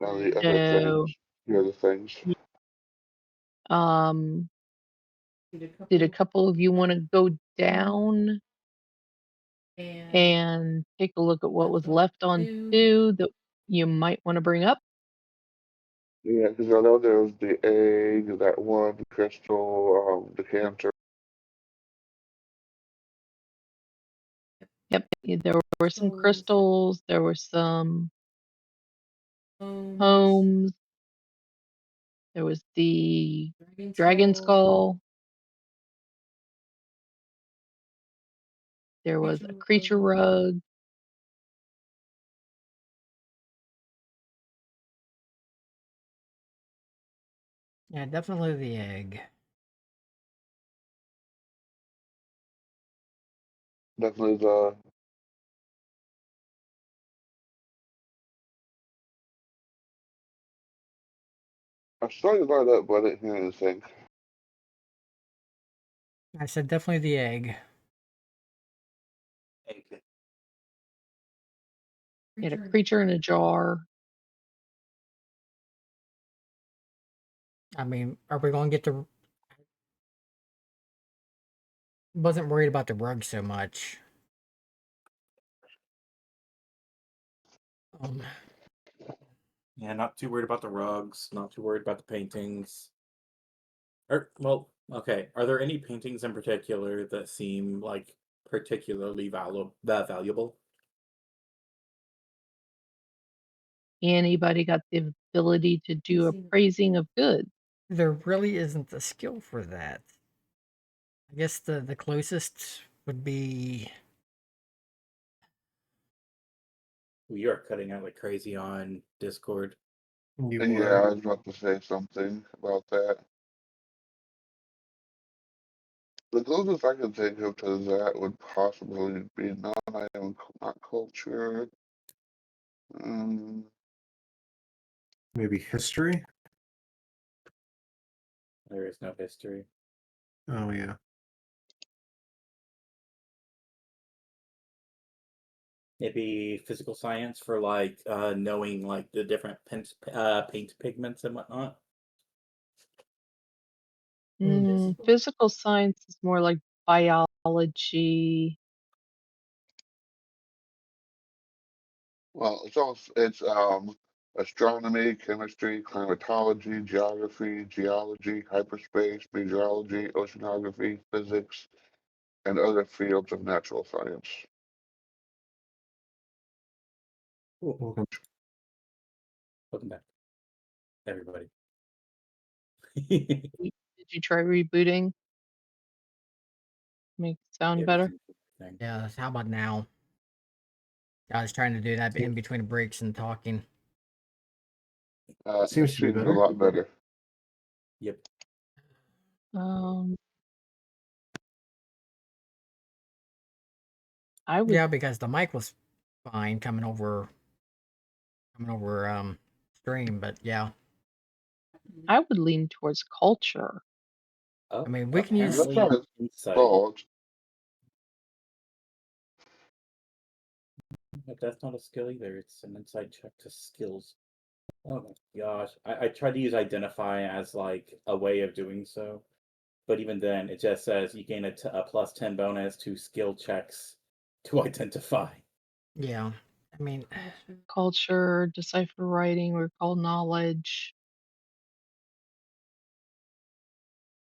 Now the other So, things. The other things. um, did a couple of you want to go down and take a look at what was left on 2 that you might want to bring up? Yeah, because I know there was the egg, that one crystal, decanter. Yep, there were some crystals, there were some homes, there was the dragon skull, there was a creature rug. Yeah, definitely the egg. Definitely the. I saw you light up, but I didn't hear anything. I said definitely the egg. Egg. You had a creature in a jar. I mean, are we going to get the? Wasn't worried about the rug so much. Um, Yeah, not too worried about the rugs, not too worried about the paintings. Well, okay. Are there any paintings in particular that seem like particularly valuable? Anybody got the ability to do appraising of goods? there really isn't the skill for that. I guess the closest would be. We are cutting out like crazy on Discord. You Yeah, were. I was about to say something about that. The closest I can think of to that would possibly be non-item, not culture. Um, Maybe history? There is no history. Oh, yeah. Maybe physical science for like knowing like the different paint pigments and whatnot. Physical science is more like biology. well, it's astronomy, chemistry, climatology, geography, geology, hyperspace, meteorology, oceanography, physics, and other fields of natural science. Cool. Welcome. Welcome back, everybody. Did you try rebooting? Make it sound Yeah, better? this is the thing. Yeah, how about now? I was trying to do that in between breaks and talking. Seems to be Seems a better. lot better. Yep. I would Yeah, because the mic was fine coming over stream, but yeah. lean towards culture. Oh, I mean, we can use- That's apparently not his insight. fault. But that's not a skill either. It's an insight check to skills. Oh my gosh. I tried to use identify as like a way of doing so. But even then, it just says you gain a plus 10 bonus to skill checks to identify. Yeah. I mean, Culture, decipher writing, recall knowledge.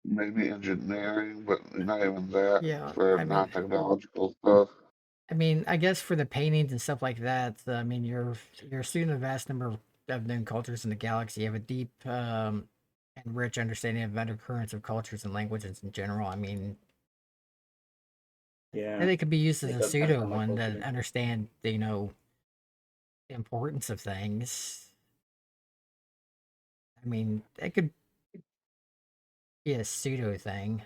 Maybe engineering, but not even that yeah. for I mean, non-technological stuff. I guess for the paintings and stuff like that, I mean, you're a student of a vast number of known cultures in the galaxy. You have a deep and rich understanding of undercurrents of cultures and languages in general. I mean, Yeah. they could be used as It a does pseudo sound like one to culture. understand, the importance of things. I mean, it could be a pseudo thing.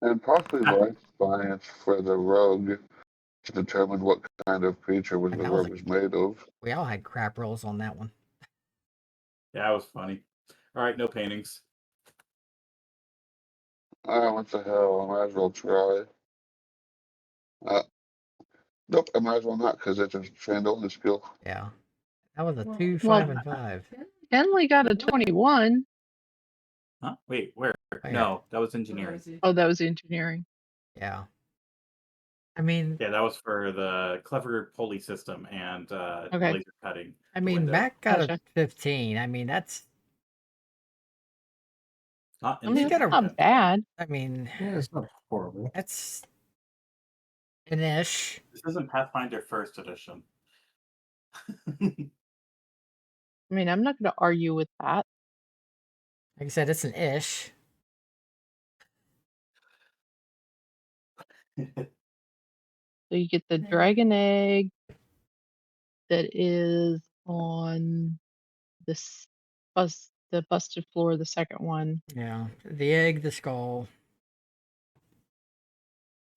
And possibly life science for the rogue to determine what kind of creature was And the that was rogue was made of. we all had crap rolls on that one. Yeah, that was funny. All right, no paintings. What the hell? I might as well try. Nope, I might as well not because it's a trained only skill. Yeah, that was a 2, Well, 5, and 5. Henley got a 21. Huh? Wait, where? Oh, yeah. No, that was engineering. Oh, that was engineering. Yeah. I mean, Yeah, that was for the clever pulley system and Okay. laser cutting. I the mean, window. Mac got a Gotcha. 15. I mean, that's. Not I mean, it's insignificant. not bad. I mean, Yeah, it's not horrible. that's an ish. This isn't Pathfinder First Edition. I mean, I'm not going to argue with that. Like I said, it's an ish. So you get the dragon egg that is on this the busted floor, the second one. Yeah, the egg, the skull.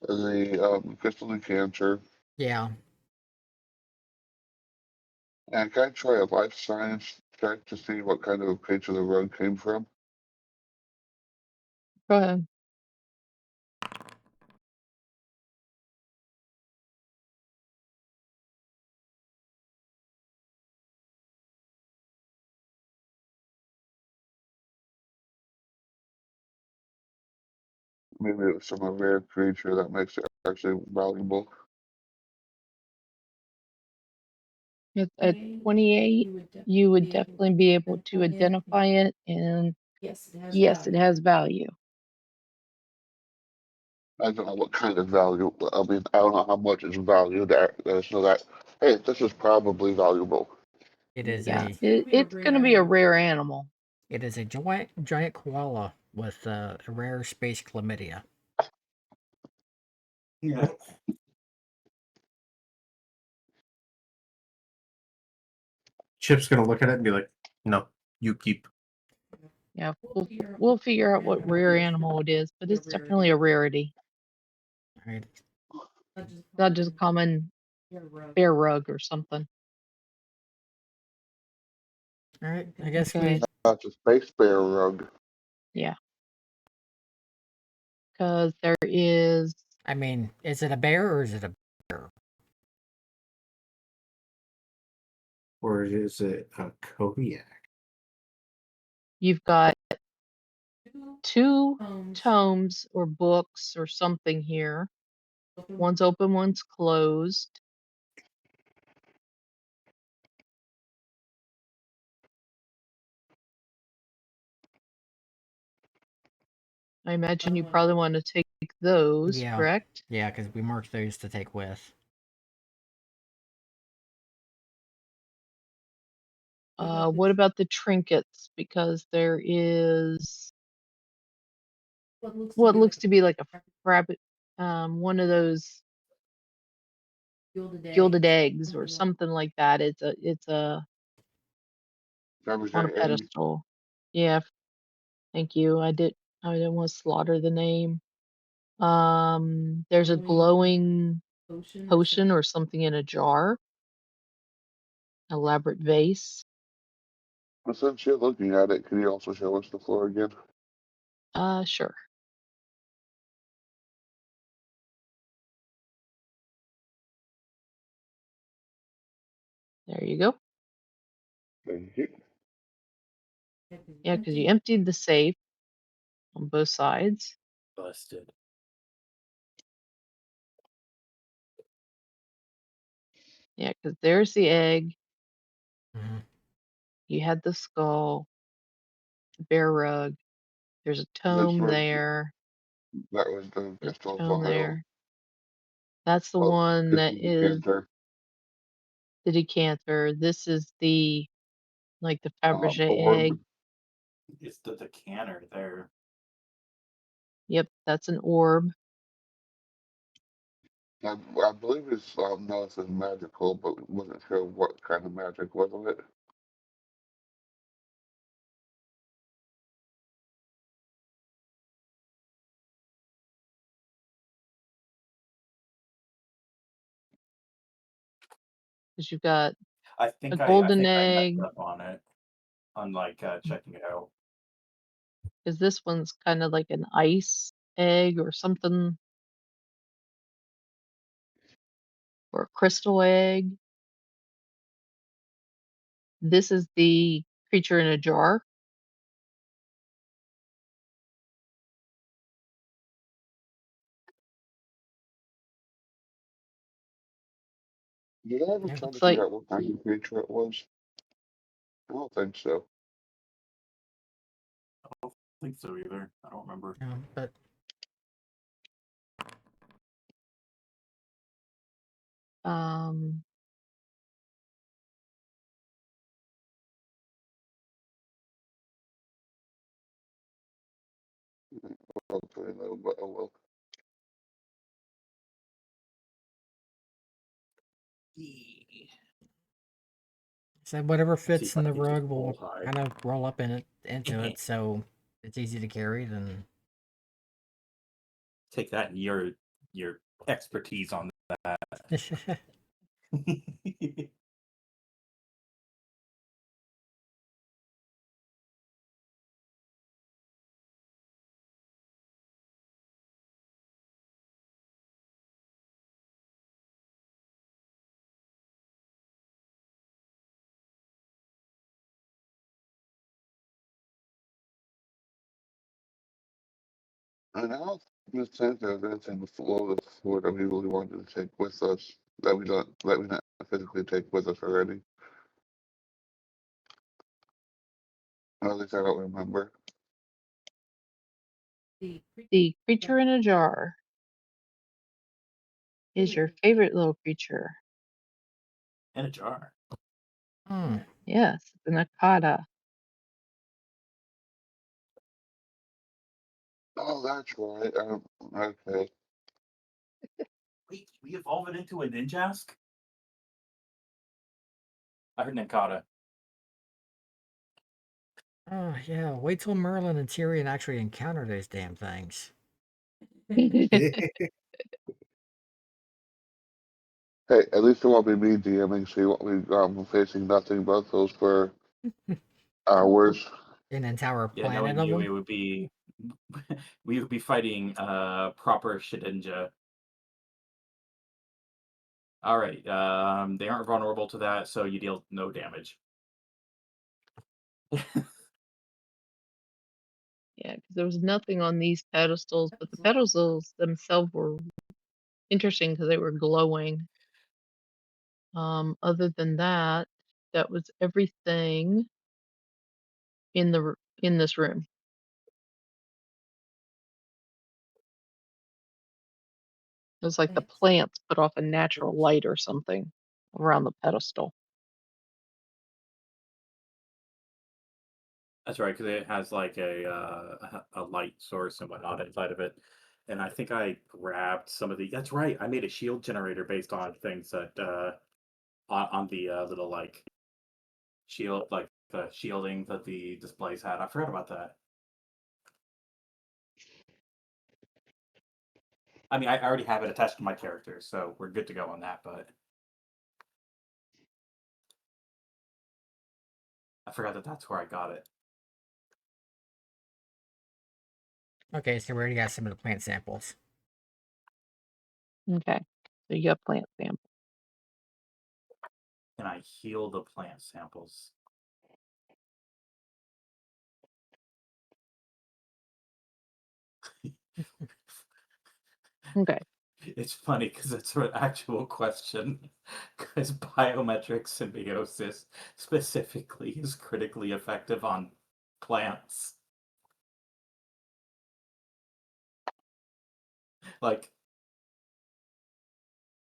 The crystal cancer. Yeah, And can I try a life science check to see what kind of creature the rogue came from? Go ahead. Maybe it was from a rare creature that makes it actually valuable. At 28, you would definitely be able to identify it, and yes, it has value. I don't know what kind of value. I mean, I don't know how much it's valued at. So that, hey, this is probably valuable. it is Yeah, a it's going to be a rare animal. giant koala with a rare space chlamydia. Yeah. Chip's gonna look at it and be like, "No, you keep." Yeah, we'll figure out what rare animal it is, but it's definitely a rarity. All right. Not just a common bear rug or something. All right. I guess Okay. That's a space bear rug. Yeah. Because there is. I mean, is it a bear or is it a bear? Or is it a Kodiak? You've got 2 tomes or books or something here. One's open, one's closed. I imagine you probably want to take those, Yeah. correct? Yeah, because we marked those to take with. What about the trinkets? Because there is what looks to be like a rabbit, one of those gilded eggs or something like that. It's on a Fabergé egg. pedestal. Yeah, thank you. I didn't want to slaughter the name. There's a glowing potion or something in a jar. Elaborate vase. Well, since you're looking at it, can you also show us the floor again? Sure. There you go. Thank you. Yeah, because you emptied the safe on both sides. Busted. Yeah, because there's the egg. Mhm. You had the skull, the bear rug. There's a This tome was there. that was the There's crystal a tome vial. there. That's the Oh, one this that is the is canter. the decanter. This is the like the Fabergé egg. Orb. It's the canner there. Yep, that's an orb. I believe it's no, it says magical, but wasn't sure what kind of magic was of it. Because you've got I a think I golden think I messed egg. up on it. On like checking it out. Because this one's kind of like an ice egg or something, or a crystal egg. This is the creature in a jar. Did I ever Yeah. try to Looks like figure out what kind of creature it was? I don't think so. I don't think so either. I don't remember. Yeah, but um Hopefully no, but oh well. so whatever See fits if I in the can just rug roll will high. kind of roll up in it into it, so it's easy to carry. Then Take that and your expertise on that. And I don't just think there's anything below the floor that we really wanted to take with us that we not physically take with us already. Or at least I don't remember. the creature in a jar is your favorite little creature. In a jar. Hmm. Yes, the Nakata. Oh, that's right. Okay. Wait, we evolve it into a ninjask? I heard Ninkata. Oh yeah. Wait till Merlin and Tyrion actually encounter those damn things. Hey, at least it won't be me DMing, so you won't be facing nothing but those for hours. An entire Yeah, planet knowing of you, them. it would be we would be fighting proper Shedinja. All right, they aren't vulnerable to that, so you deal no damage. Yeah, because there was nothing on these pedestals, but the pedestals themselves were interesting because they were glowing. Other than that, that was everything in this room. It was like the plants put off a natural light or something around the pedestal. That's right, because it has like a light source and whatnot inside of it. And I think I grabbed some of the. That's right. I made a shield generator based on things that on the little like shield, like the shielding that the displays had. I forgot about that. I mean, I already have it attached to my character, so we're good to go on that. But I forgot that that's where I got it. Okay, so we already got some of the plant samples. Okay. So you got plant sample. Can I heal the plant samples? Okay. It's funny because it's an actual question. Because biometric symbiosis specifically is critically effective on plants. Like,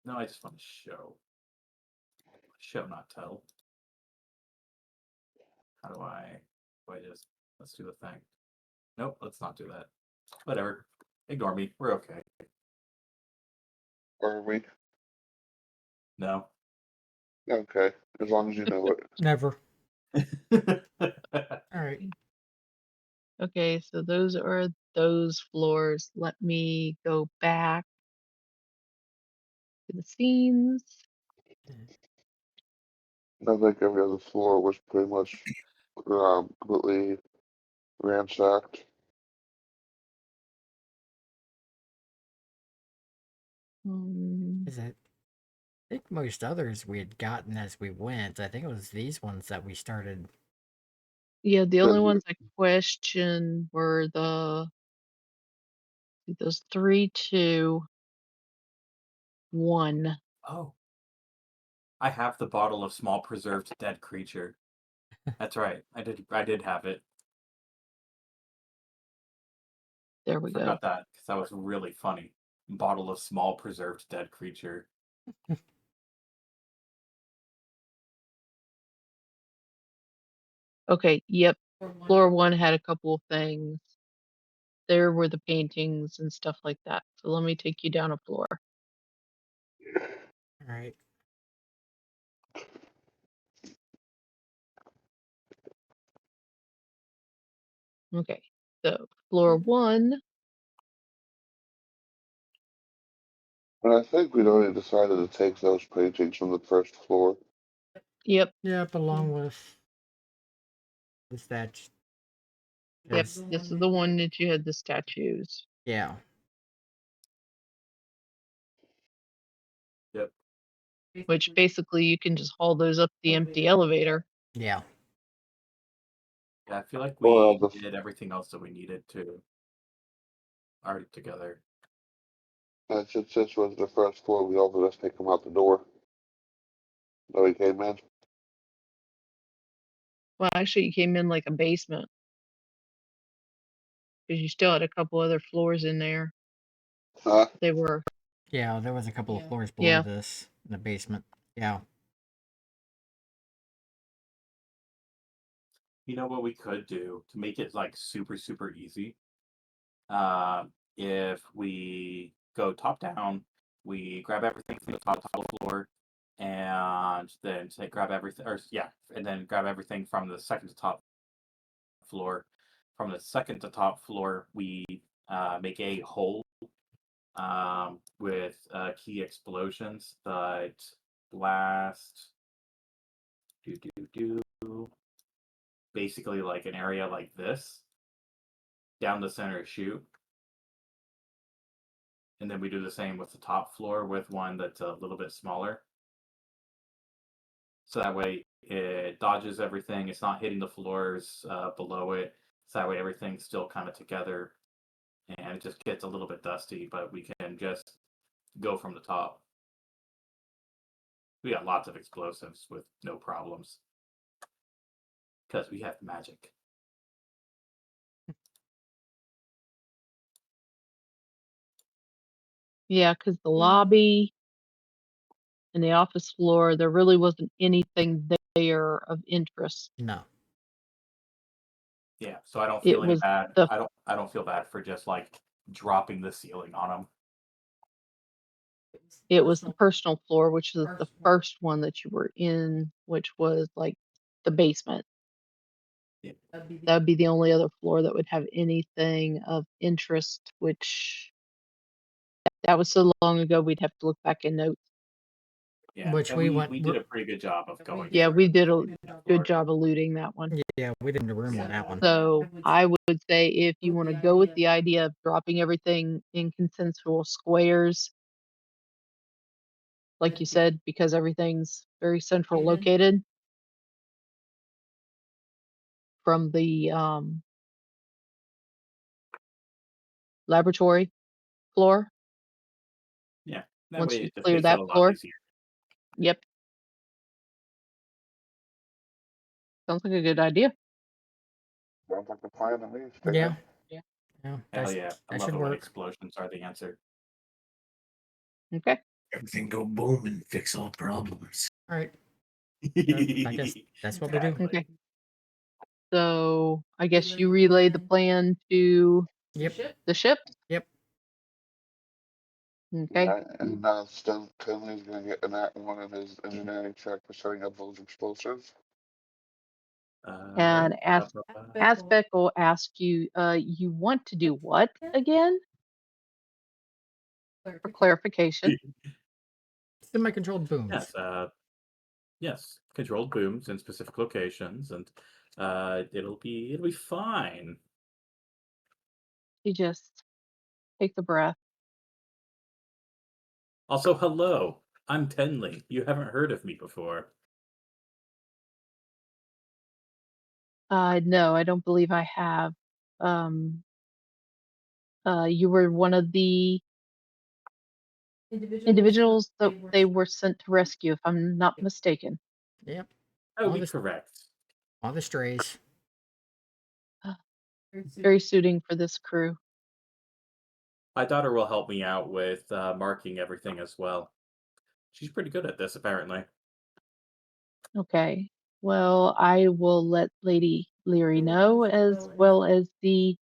no, I just want to show. Show, not tell. How do I just, let's do the thing. Nope, let's not do that. Whatever. Ignore me. We're okay. Are we? No. Okay, as long as you know it. Never. All right. Okay, so those are those floors. Let me go back to the scenes. I think every other floor was pretty much completely ransacked. Is it? I think most others we had gotten as we went. I think it was these ones that we started. Yeah, the only But ones I questioned were those 3, 2, 1. Oh. I have the bottle of small preserved dead creature. That's right. I did have it. There we go. Forgot that because that was really funny. Bottle of small preserved dead creature. Okay, yep. Floor 1 had a couple of things. There were the paintings and stuff like that. So let me take you down a floor. All right. Okay, so floor 1. and I think we'd already decided to take those paintings from the first floor. Yep, Yep, along with the statue. yep. This is the one that you had the statues. Yeah. Yep. Which basically you can just haul those up the empty elevator. Yeah. Yeah, I feel like Or we did everything else that we needed to already together. since this was the first floor, we all just take them out the door. So we came in. Well, actually, you came in like a basement because you still had a couple other floors in there. They were. Yeah, there was a couple of floors below Yeah. this in the basement. Yeah. You know what we could do to make it like super, super easy? If we go top down, we grab everything from the top floor, and then grab everything, and then grab everything from the second to top floor. From the second to top floor, we make a hole with key explosions that blast. Basically, like an area like this down the center chute. And then we do the same with the top floor with one that's a little bit smaller. So that way it dodges everything. It's not hitting the floors below it. So that way everything's still kind of together. And it just gets a little bit dusty, but we can just go from the top. We got lots of explosives with no problems. Because we have magic. Yeah, because the lobby and the office floor, there really wasn't anything there of interest. No. Yeah, so I don't It feel any was bad. the I don't feel bad for just like dropping the ceiling on them. it was the personal floor, which was the first one that you were in, which was like the basement. Yeah. That would be the only other floor that would have anything of interest, which that was so long ago we'd have to look back in notes. Yeah, Which and we we went. did a pretty good job of going Yeah, through we did a every good floor. job eluding that one. Yeah, we didn't room on that one. So I would say if you want to go with the idea of dropping everything in consensual squares, like you said, because everything's very central located from the laboratory floor. Yeah, that Once way you it just clear makes it that a lot floor, easier. yep, sounds like a good idea. Sounds like a plan to me, Yeah. Stan. Yeah. Yeah, Hell yeah, I that love should it when work. explosions are the answer. Okay. Everything go boom and fix all problems. All right. I guess that's what we do. Exactly. Okay. So I guess you relay the plan to Yep. the ship. Yep. Okay. Yeah, and Stanley's gonna get an at one in his engineering check for setting up those explosives. And Ba, ba, ba. Aspect will ask you, you want to do what again? For clarification. Semi-controlled booms. Yes, yes, controlled booms in specific locations, and it'll be fine. You just take the breath. Also, hello, I'm Tenley. You haven't heard of me before. No, I don't believe I have. Um, you were one of the individuals that they were sent to rescue, if I'm not mistaken. Yep. That would All be this- correct. All the strays. Very suiting for this crew. My daughter will help me out with marking everything as well. She's pretty good at this, apparently. Okay. Well, I will let Lady Leary know, as well as the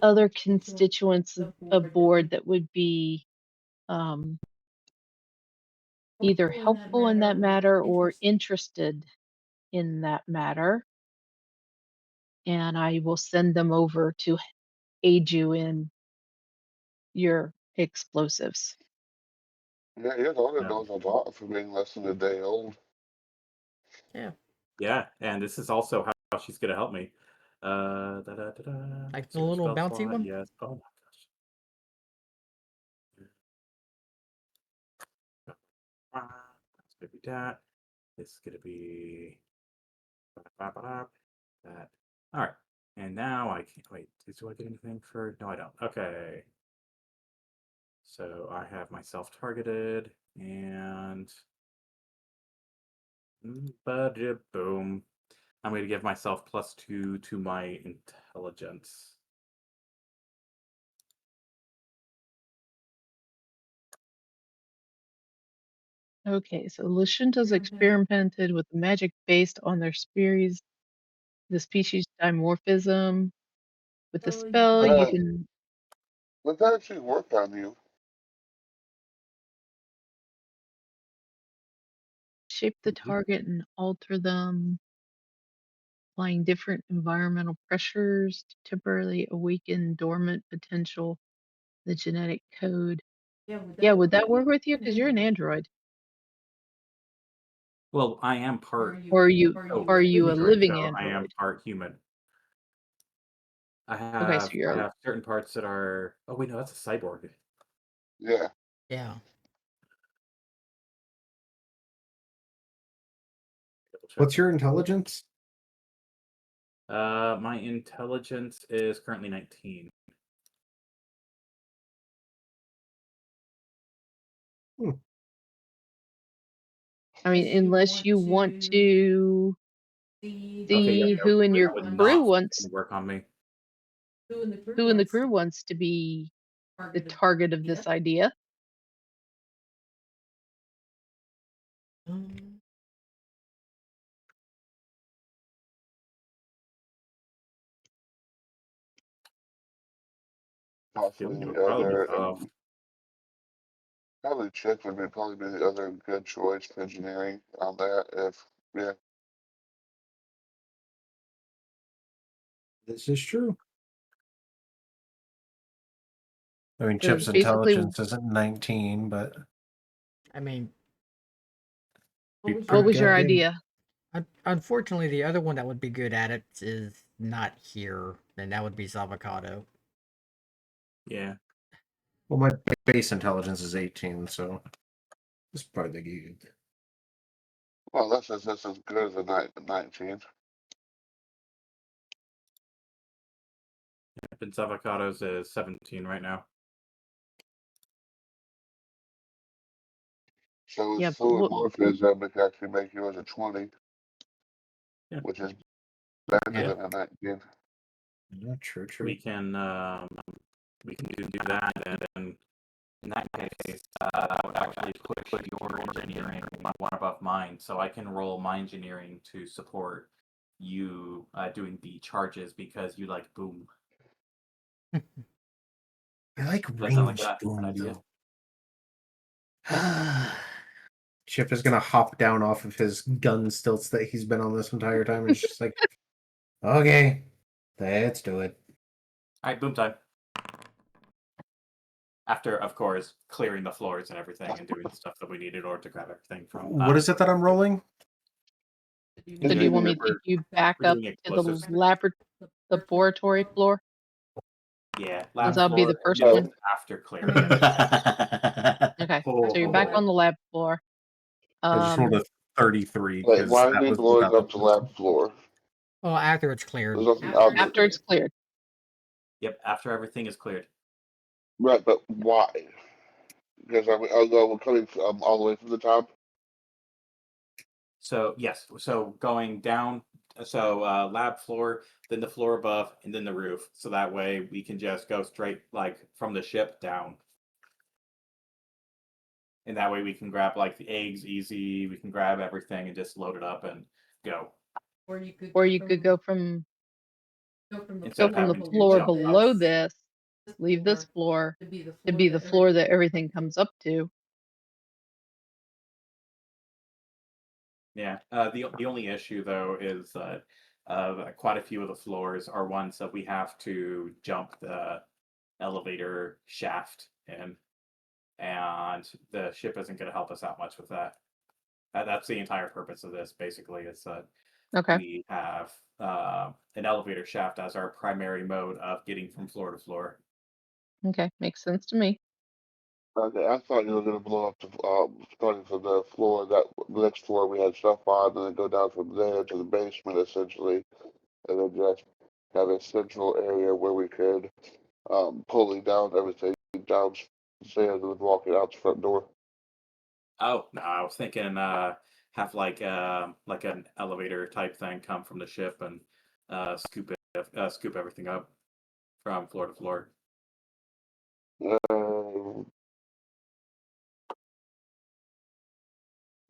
other constituents aboard that would be either helpful in that matter or interested in that matter. And I will send them over to aid you in your explosives. Yeah, your daughter Um, knows a lot for being less than a day old. Yeah. yeah, and this is also how she's going to help me. Like the Super little spell bouncy slot, one? yes. Oh my gosh. That's going to be that. This is going to be that. All right. And now I can't wait. Do I get anything for? No, I don't. Okay. So I have myself targeted and boom. I'm going to give myself +2 to my intelligence. Okay, so Lashunta's experimented with magic based on their species, the species dimorphism. With the spell, you can Let's actually work on you. shape the target and alter them, applying different environmental pressures to temporarily awaken dormant potential, the genetic code. Yeah, would that work with you? Because you're an android. Well, I am part. Or Oh, are you a android, living so I am android? part human. Okay, so I you're have certain parts that are. Oh wait, no, that's a cyborg. Yeah. Yeah. Double check What's your that. intelligence? My intelligence is currently 19. I mean, unless you want to Okay, see yeah, who in your that would crew not wants work on me. who in the crew wants to be the target of this idea. Um, Possibly It the would probably be other, tough. and probably chick would probably be the other good choice for engineering on that. Yeah. This is true. I mean, So Chip's basically, intelligence isn't 19, but I mean, be what pretty was your goddamn- idea? unfortunately, the other one that would be good at it is not here, and that would be Zavocado. Yeah. Well, my base intelligence is 18, so it's probably good. Well, that's as good as a 19. And Avocados is 17 right now. So Yeah, fluid what, morphism can actually make you as a 20, Yeah. which is better Yeah. than a 19. Not true. We can do that, and then in that case, that would actually push your engineering one above mine, so I can roll my engineering to support you doing the charges because you like boom. I like That sound like range boom, an idea? though. Chip is gonna hop down off of his gun stilts that he's been on this entire time, and it's just like, okay, let's do it. All right, boom time. After, of course, clearing the floors and everything and doing the stuff that we need in order to grab everything from. What is it that I'm rolling? so do you want me to take you back We're up doing to the explosives. laboratory floor? Yeah, lab Since I'll be the floor, first no, one. after clearing it. Okay, so you're back on the lab floor. I just rolled a 33 Wait, because why are that we was going without the up to lab floor? Well, after it's cleared. There's nothing out there. After it's cleared. Yep, after everything is cleared. Right, but why? Because we're coming all the way from the top. So yes, so going down, so lab floor, then the floor above, and then the roof. So that way we can just go straight like from the ship down. And that way we can grab like the eggs easy. We can grab everything and just load it up and go. Or you could go from Instead of the having to floor jump below up. this, leave this floor to be the floor that everything comes up to. Yeah. The only issue though is that quite a few of the floors are ones that we have to jump the elevator shaft in, and the ship isn't going to help us out much with that. That's the entire purpose of this. Basically, is that Okay. we have an elevator shaft as our primary mode of getting from floor to floor. Okay, makes sense to me. Okay, I thought you were going to blow up starting from the floor, that the next floor we had stuff on, and then go down from there to the basement, essentially, and then just have a central area where we could pulling down everything downstairs and then walking out the front door. Oh no, I was thinking have like an elevator type thing come from the ship and scoop everything up from floor to floor.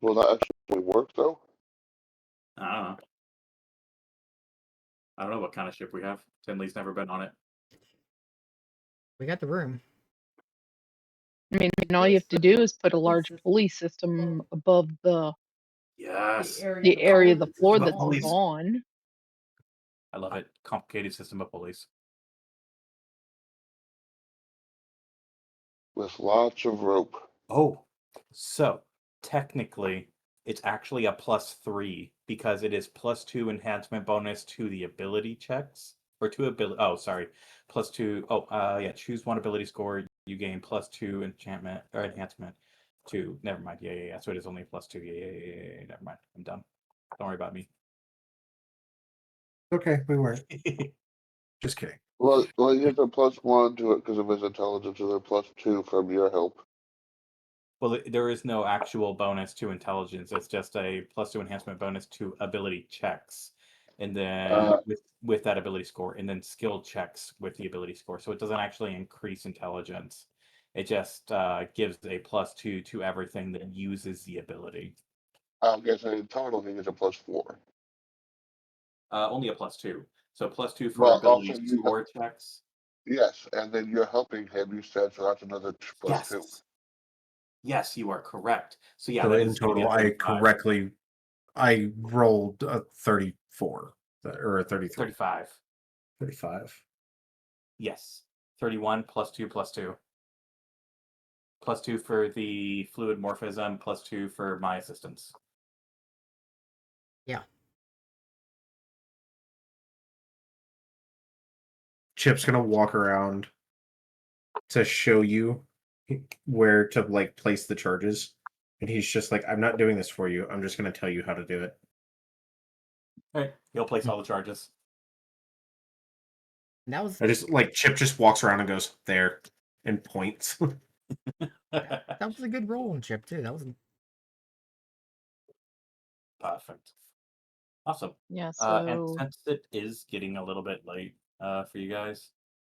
Will that actually work, though? I don't know. I don't know what kind of ship we have. Tinley's never been on it. We got the room. I mean, all you have to do is put a large pulley system above Yes. the area of the floor The that's pulleys. on. I love it. Complicated system of pulleys. With lots of rope. Oh, so technically it's actually a +3 because it is +2 enhancement bonus to the ability checks or to ability. Oh, sorry, +2. Oh, yeah. Choose one ability score. You gain +2 enchantment or enhancement to. Never mind. Yeah. So it is only +2. Yeah. Never mind. I'm done. Don't worry about me. Okay, we weren't. Just kidding. Well, you get a +1 to it because of his intelligence, and then +2 from your help. Well, there is no actual bonus to intelligence. It's just a +2 enhancement bonus to ability checks, and then with that ability score, and then skill checks with the ability score. So it doesn't actually increase intelligence. It just gives a +2 to everything that uses the ability. I guess in total he gets a +4. Only a +2. So +2 for Well, ability also you score checks. Yes, and then you're helping him, you said, so that's another plus 2. Yes. Yes, you are correct. So yeah, So that in is going to be a total, 35. I rolled a 34 or a 33. 35. 35. Yes. 31 plus 2 plus 2. Plus 2 for the fluid morphism, plus 2 for my assistance. Yeah. Chip's gonna walk around to show you where to like place the charges, and he's just like, "I'm not doing this for you. I'm just gonna tell you how to do it." All right, he'll place all the charges. That was I just like Chip just walks around and goes there and points. that was a good roll on Chip too. That was Perfect. Awesome. Yeah, And so since it is getting a little bit late for you guys,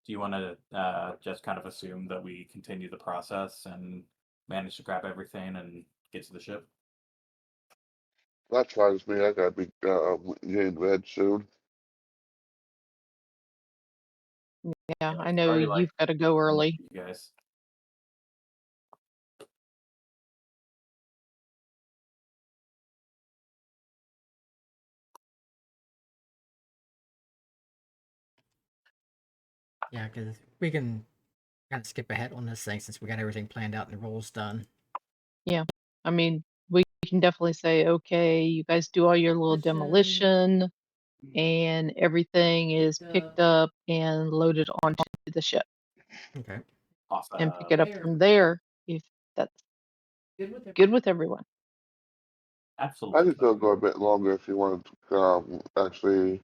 do you want to just kind of assume that we continue the process and manage to grab everything and get to the ship? That's fine with me. I gotta be getting to bed soon. yeah, Yeah, I it's know already like you've got to go 1 early. for you guys. yeah, because we can kind of skip ahead on this thing since we got everything planned out and the rolls done. Yeah, I mean, we can definitely say, okay, you guys do all your little demolition, and everything is picked up and loaded onto the ship, Okay. and pick Awesome. it up from there if that's good with everyone. I Absolutely. could still go a bit longer if you wanted to actually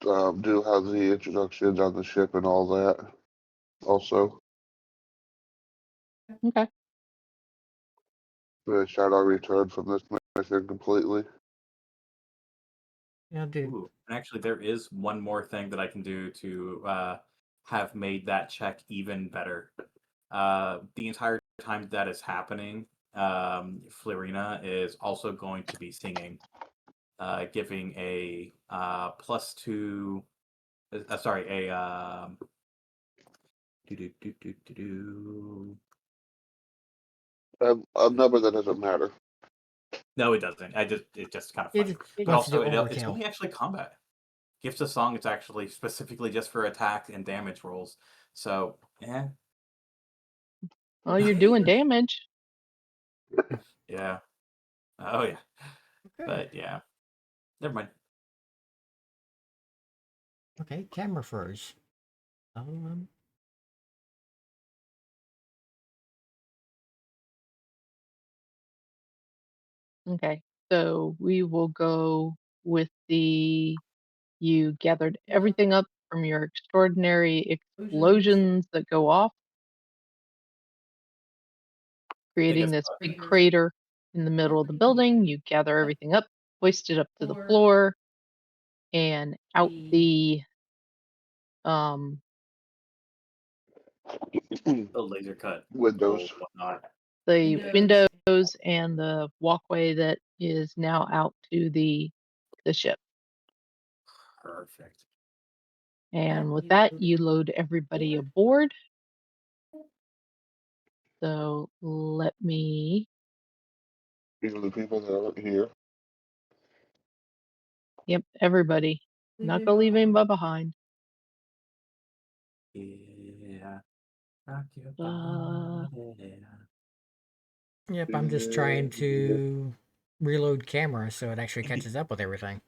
do have the introductions on the ship and all that. Also, Okay. shall I return from this mission completely? Yeah, dude. Ooh, and actually, there is one more thing that I can do to have made that check even better. The entire time that is happening, Florina is also going to be singing, giving a +2. Sorry, a do do do do do do. A number that doesn't matter. No, it doesn't. It's just kind of It funny. just But wants to do also, it's overkill. only actually combat. Gifts of Song, it's actually specifically just for attack and damage rolls. So, yeah, Well, you're doing damage. yeah. Oh, yeah. Okay. But, yeah. Never mind. Okay, camera froze. Okay, so we will go with you gathered everything up from your extraordinary explosions that go off, creating Biggest this big crater in the middle of the building. You gather everything up, hoist it up to the floor, and out um the laser cut Windows. or whatnot. the windows and the walkway that is now out to the ship. Perfect. And with that, you load everybody aboard. So let me, These are the people that aren't here. yep, everybody. Not gonna leave anybody behind. Yeah. Rock your Uh, body. Yep, I'm just trying to reload camera so it actually catches up with everything.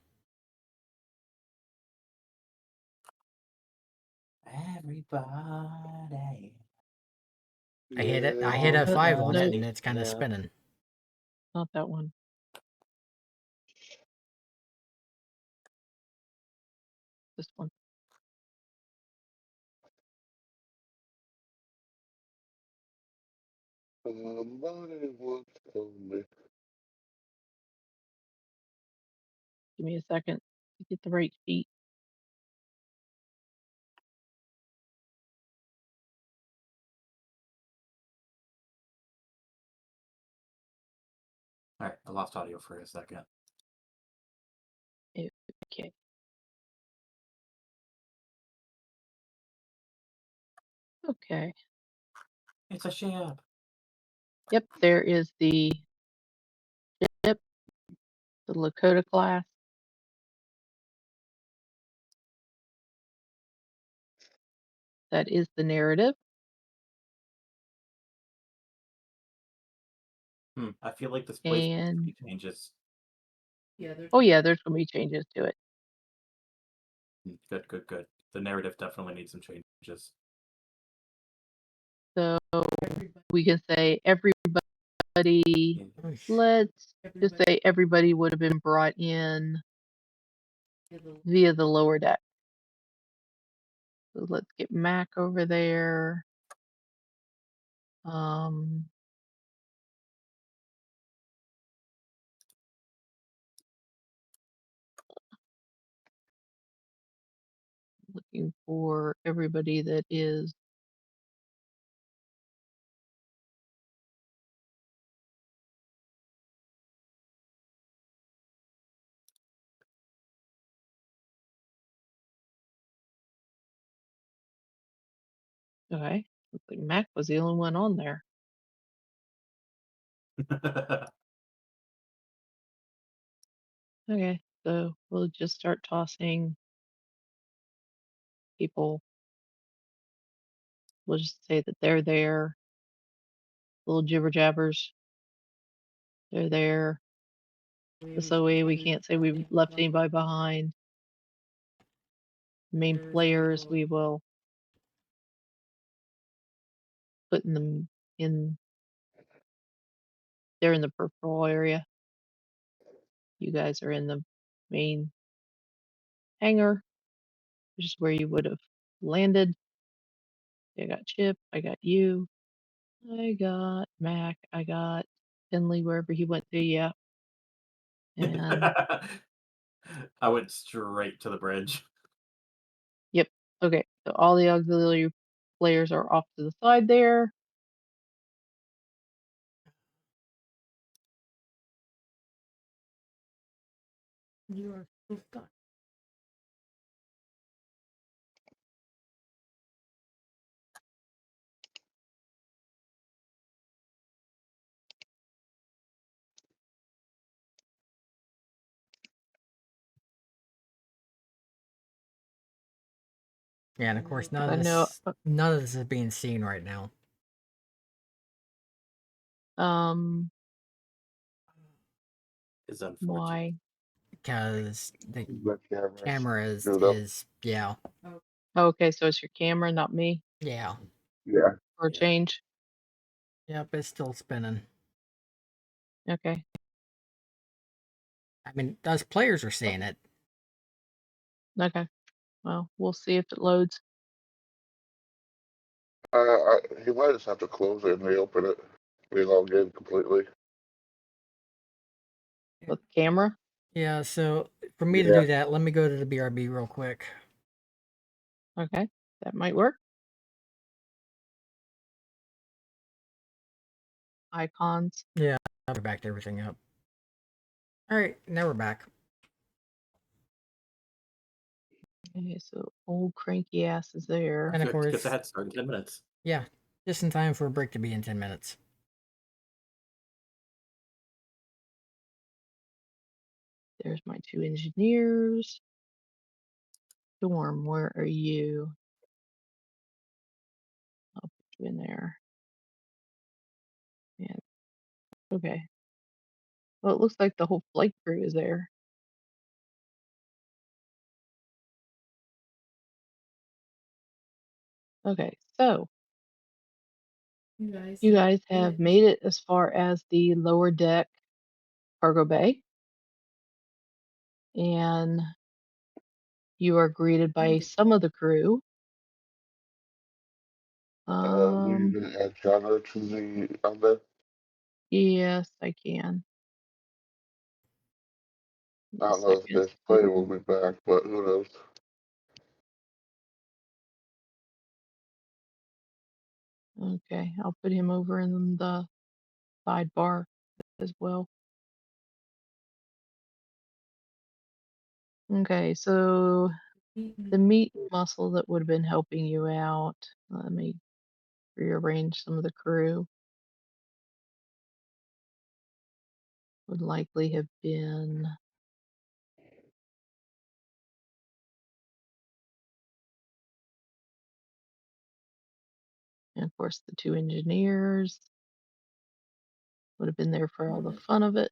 Everybody. I hit it. I hit Yeah, F5 on it, no, and it's kind of spinning. not that one. This one. somebody once told me. Give me a second to get the right sheet. All right, I lost audio for a second. Okay. Okay. It's a ship. Yep, there is the ship, the Lakota class. That is the narrative. I feel like this place And changes. oh yeah, there's gonna be changes to it. Good, good, good. The narrative definitely needs some changes. So we can say everybody, Yeah. let's just say everybody would have been brought in via the lower deck. So let's get Mac over there. Um, looking for everybody that is okay. Looks like Mac was the only one on there. Okay, so we'll just start tossing people. We'll just say that they're there. Little jibber jabbers. They're there. This way we can't say we've left anybody behind. Main players we will put in them in they're in the peripheral area. You guys are in the main hangar, which is where you would have landed. I got Chip, I got you, I got Mac, I got Finley wherever he went to, yeah. And I went straight to the bridge. yep. Okay. So all the auxiliary players are off to the side there. You are still stuck. Yeah, and of course I know none of this is being seen right now. um Is unfortunate. why? Because the The cameras. camera screwed up. is yeah. Okay, so it's your camera, not me, Yeah. Yeah. for a Yeah. change. Yep, it's still spinning. Okay. I mean, us players are seeing it. Okay. Well, we'll see if it loads. He might just have to close it and reopen it. Relog in completely. With the camera. Yeah, so for me to Yeah. do that, let me go to the BRB real quick. Okay. That might work. Icons. Yeah, I'll go back to everything up. Alright, now we're back. Okay, so old cranky ass is there. And of Good, because course, I had to start in 10 minutes. yeah, just in time for a break to be in 10 minutes. There's my two engineers. Storm, where are you? I'll put you in there. Yeah. Okay. Well, it looks like the whole flight crew is there. Okay, so you guys have made it as far as the lower deck cargo bay, and you are greeted by some of the crew. Will you gonna add genre to the on there? Yes, I can. I A don't know if second. this player will be back, but who knows? Okay, I'll put him over in the sidebar as well. Okay, so the meat muscle that would have been helping you out. Let me rearrange some of the crew. Would likely have been and of course the 2 engineers would have been there for all the fun of it.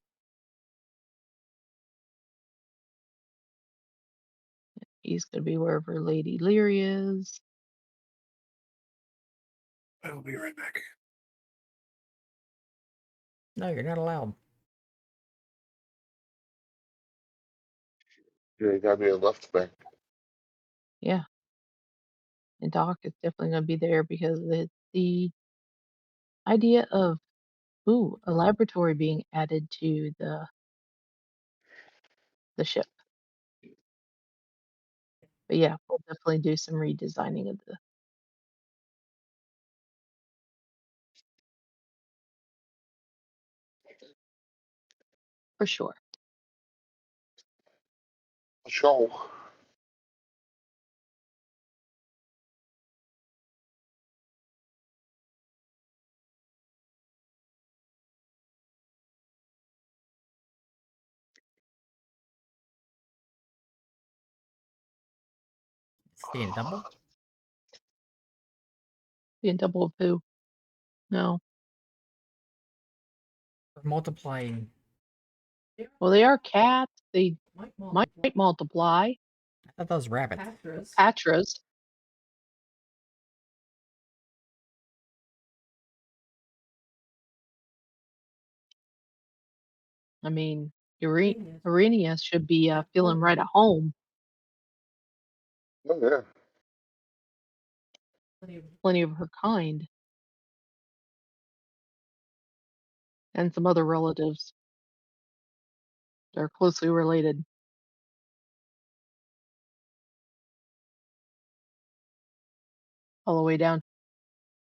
He's gonna be wherever Lady Leary is. I will be right back. No, you're not allowed. Yeah, you gotta be a left back. Yeah. And Doc is definitely gonna be there because the idea of a laboratory being added to the ship. But yeah, we'll definitely do some redesigning of the for sure. Show. Seeing double? Being double of who? No. Or multiplying. Well, they are cats. They might multiply. I thought that was rabbit. Patras. I mean, Urania should be feeling right at home. Oh yeah. Plenty of her kind. And some other relatives. They're closely related. All the way down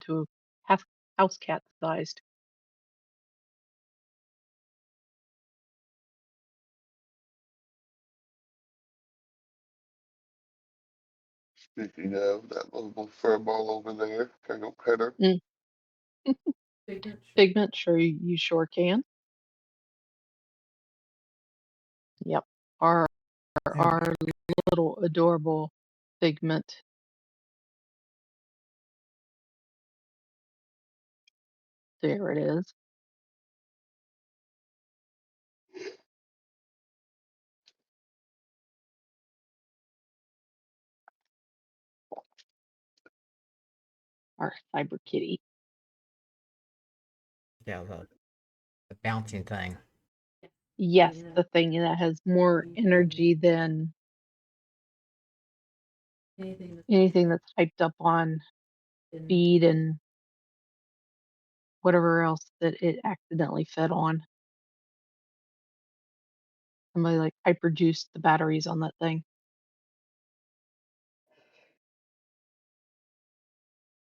to house cat sized. Speaking of that little fur ball over there, can I go pet her? Pigment, sure you sure can. Yep. Our little adorable Figment. There it is. Our cyber kitty. Yeah, the bouncing thing. Yes, the thing that has more energy than anything that's hyped up on speed and whatever else that it accidentally fed on. Somebody like hyperjuiced the batteries on that thing.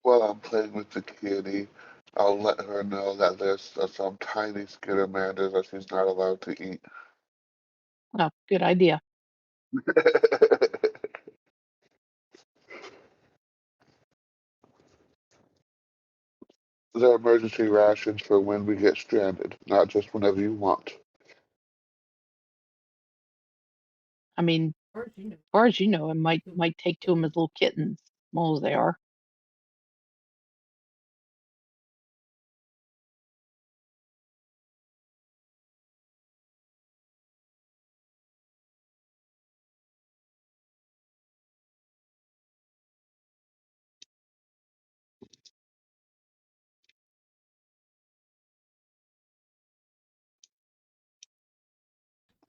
While I'm playing with the kitty, I'll let her know that there's some tiny skittermanders that she's not allowed to eat. Oh, good idea. They're emergency rations for when we get stranded, not just whenever you want. I mean, as far as you know, it might take to them as little kittens, small as they are.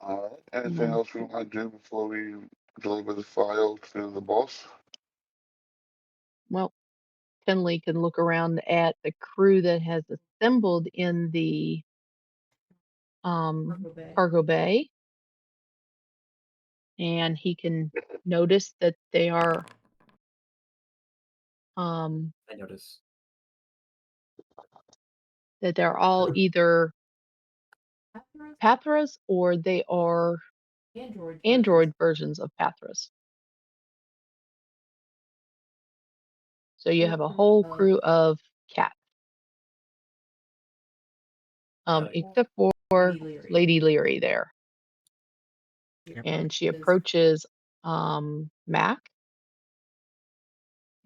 All right. Anything Mm, else we want to do before we deliver the file to the boss? Well, Finley can look around at the crew that has assembled in the cargo bay, and he can notice that they are I notice. that they're all either Pathras or they are Android versions of Pathras. So you have a whole crew of cat, like except for Lady Leary there. Yep. And she approaches Mac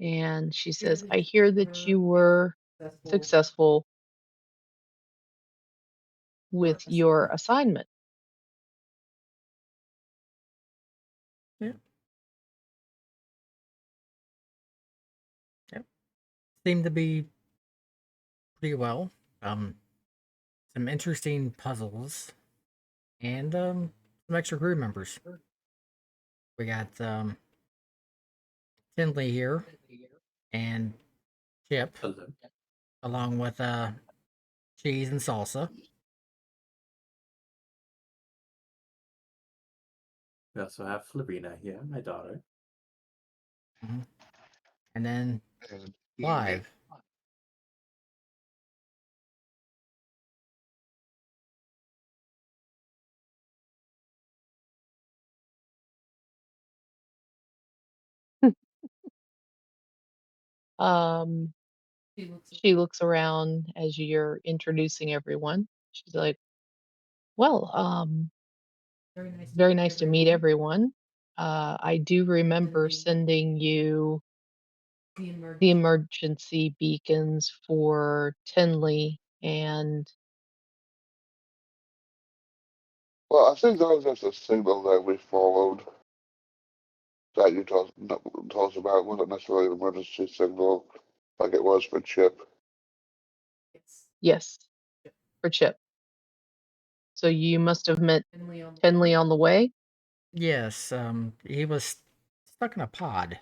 and she says, I hear that you were successful with your assignment. Yep. Seemed to be pretty well. Some interesting puzzles and some extra crew members. We got Finley here and Chip, hello. along with cheese and salsa. We also have Flavina here, my daughter. And then And Clive. Um, she looks around as you're introducing everyone. She's like, well, very nice to meet everyone. I do remember sending you the emergency beacons for Tinley and well, I think that was just a signal that we followed that you told us about. It wasn't necessarily an emergency signal like it was for Chip. yes, for Chip. So you must have met Tinley on the way. Yes, he was stuck in a pod.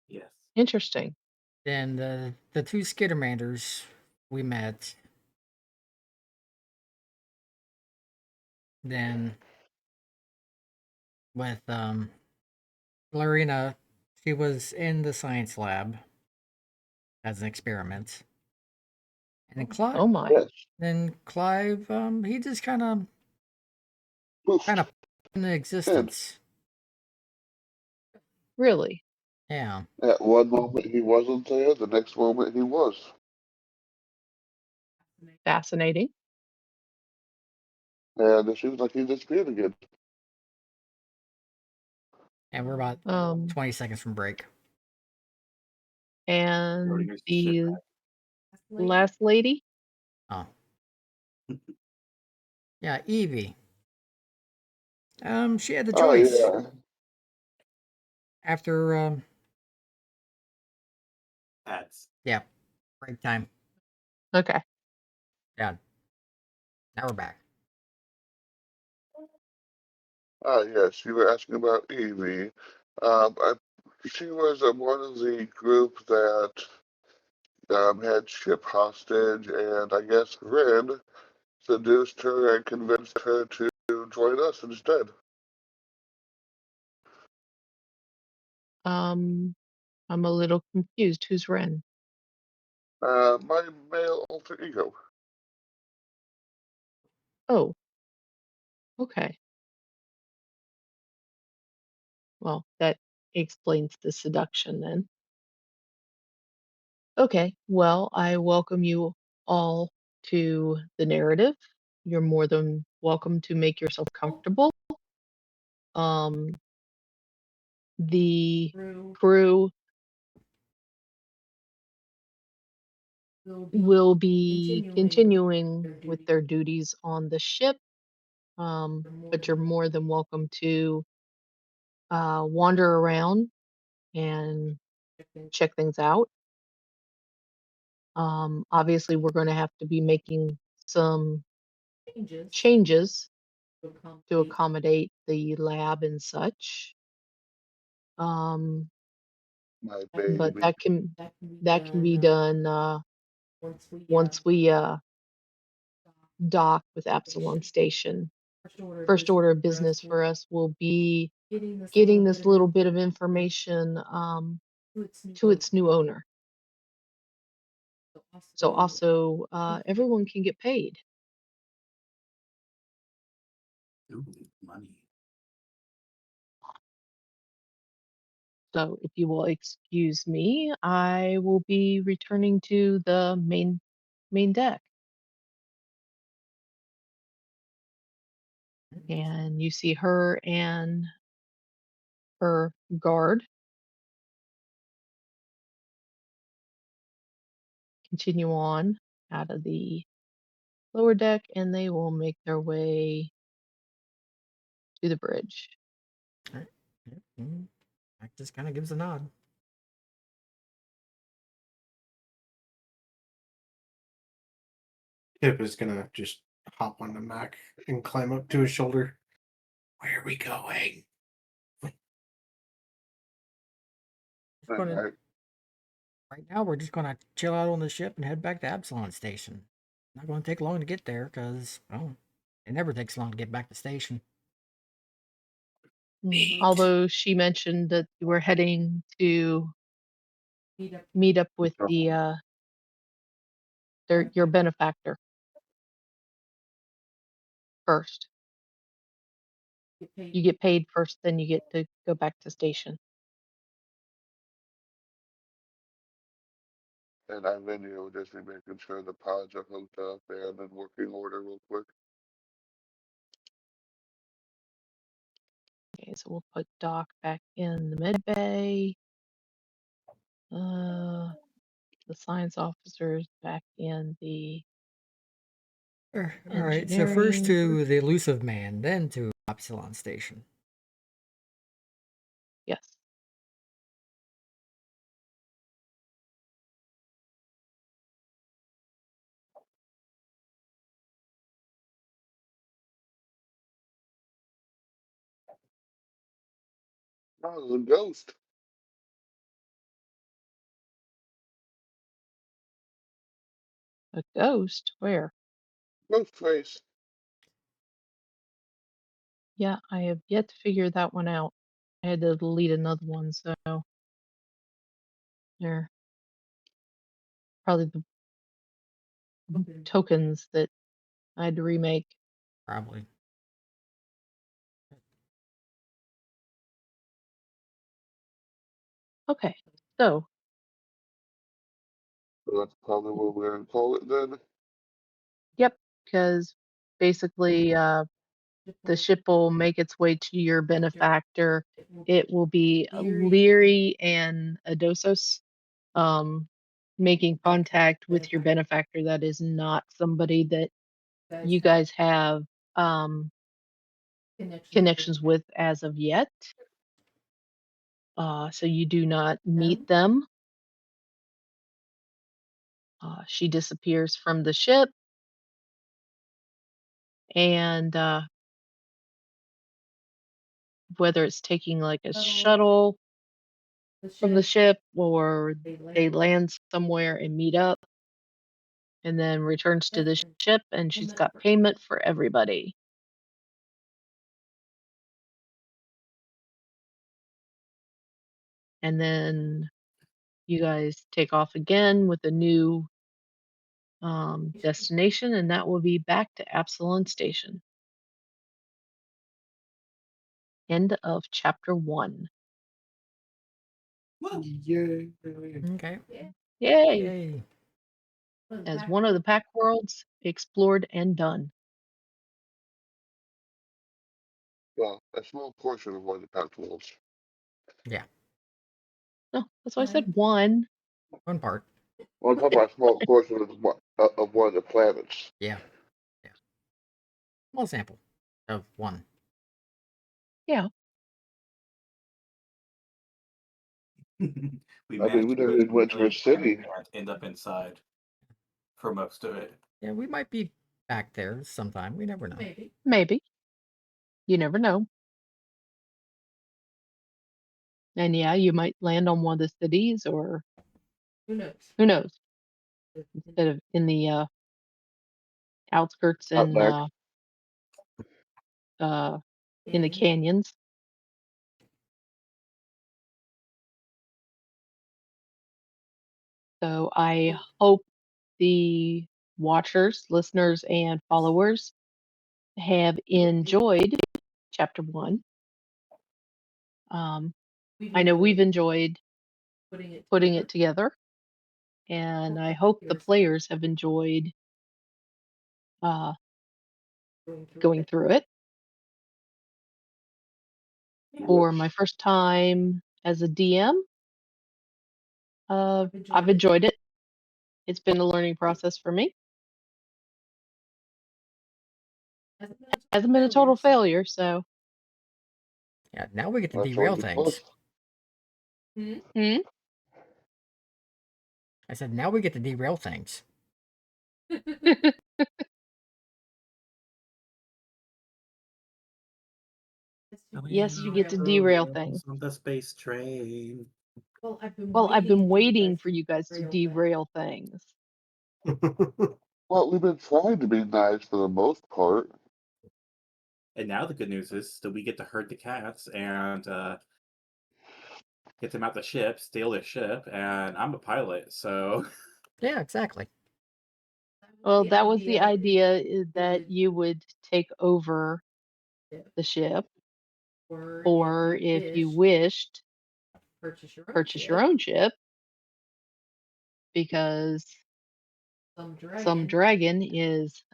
Yes. Interesting. Then the two Skittermanders we met. Then with Larina, she was in the science lab as an experiment. And then Clive, Oh my. Yes. he just kind of Poof. in And existence. Really Yeah. at one moment he wasn't there, the next moment he was. fascinating. And it seems like he disappeared again. And we're about Um, 20 seconds from break. and Here's the ship the last lady. Oh. Yeah, Evie. She had the Oh choice yeah. after Ads. yeah, break time. Okay. Yeah. Now we're back. Yes, you were asking about Evie. She was one of the group that had Chip hostage, and I guess Ren seduced her and convinced her to join us instead. I'm a little confused. Who's Ren? My male alter ego. Oh, okay. Well, that explains the seduction then. Okay. Well, I welcome you all to the narrative. You're more than welcome to make yourself comfortable. Um, the crew will be continuing with their duties on the ship, but you're more than welcome to wander around and check things out. Obviously, we're going to have to be making some changes to accommodate the lab and such. Um, My but baby. that can be done once we dock with Absalom Station. First order of business for us will be getting this little bit of information to its new owner. So also everyone can get paid. Ooh, money. So if you will excuse me, I will be returning to the main deck. And you see her and her guard continue on out of the lower deck, and they will make their way to the bridge. All right. Yep. Mac just kind of gives a nod. Tip is gonna just hop onto Mac and climb up to his shoulder. Where are we going? Just gonna, Alright. right now, we're just gonna chill out on the ship and head back to Absalon Station. Not gonna take long to get there, because, well, it never takes long to get back to station. Neat. Although she mentioned that you were heading to meet up with the your benefactor first. You get paid first, then you get to go back to station. And I then will just be making sure the pods are hooked up and in working order real quick. Okay, so we'll put Doc back in the med bay. The science officers back in the All right, so first engineering. to the elusive man, then to Absalon Station. Yes. Oh, the ghost. A ghost? Where? Ghost face. Yeah, I have yet to figure that one out. I had to delete another one, so they're probably the tokens that I had to remake. Probably. Okay, so So that's probably what we're gonna call it then. yep, because basically the ship will make its way to your benefactor. It will be Leary and Adosos making contact with your benefactor. That is not somebody that you guys have connections with as of yet. So you do not meet them. She disappears from the ship, and whether it's taking like a shuttle from the ship or they land somewhere and meet up and then returns to the ship, and she's got payment for everybody. And then you guys take off again with a new destination, and that will be back to Absalon Station. End of chapter 1. Yay. Okay. Yay! Yay. As one of the pack worlds explored and done. Well, a small portion of one of the pack wolves. Yeah. No, that's why I said 1. One part. Well, I'm talking about a small portion of one of the planets. Yeah. Yeah. Small sample of one. Yeah. We I mean, we managed to never go to even a went to a million planets city. and end up inside for most of it. Yeah, we might be back there sometime. We never know. Maybe. You never know. And yeah, you might land on one of the cities, or who knows? Instead of in the outskirts and Outback. in the canyons. So I hope the watchers, listeners, and followers have enjoyed chapter 1. I know we've enjoyed putting it together, and I hope the players have enjoyed going through it. For my first time as a DM, I've enjoyed it. It's been a learning process for me. Hasn't been a total failure, so. Yeah, now we get to That's derail always a plus. things. Hmm? I said, now we get to derail things. Yes, you get to derail things. On the space train. Well, I've been waiting for you guys to derail things. Well, we've been trying to be nice for the most part. And now the good news is that we get to herd the cats and get them out the ship, steal their ship, and I'm a pilot, so Yeah, exactly. Well, that was the idea, is that you would take over the ship, or if you wished, purchase your own ship, because some dragon is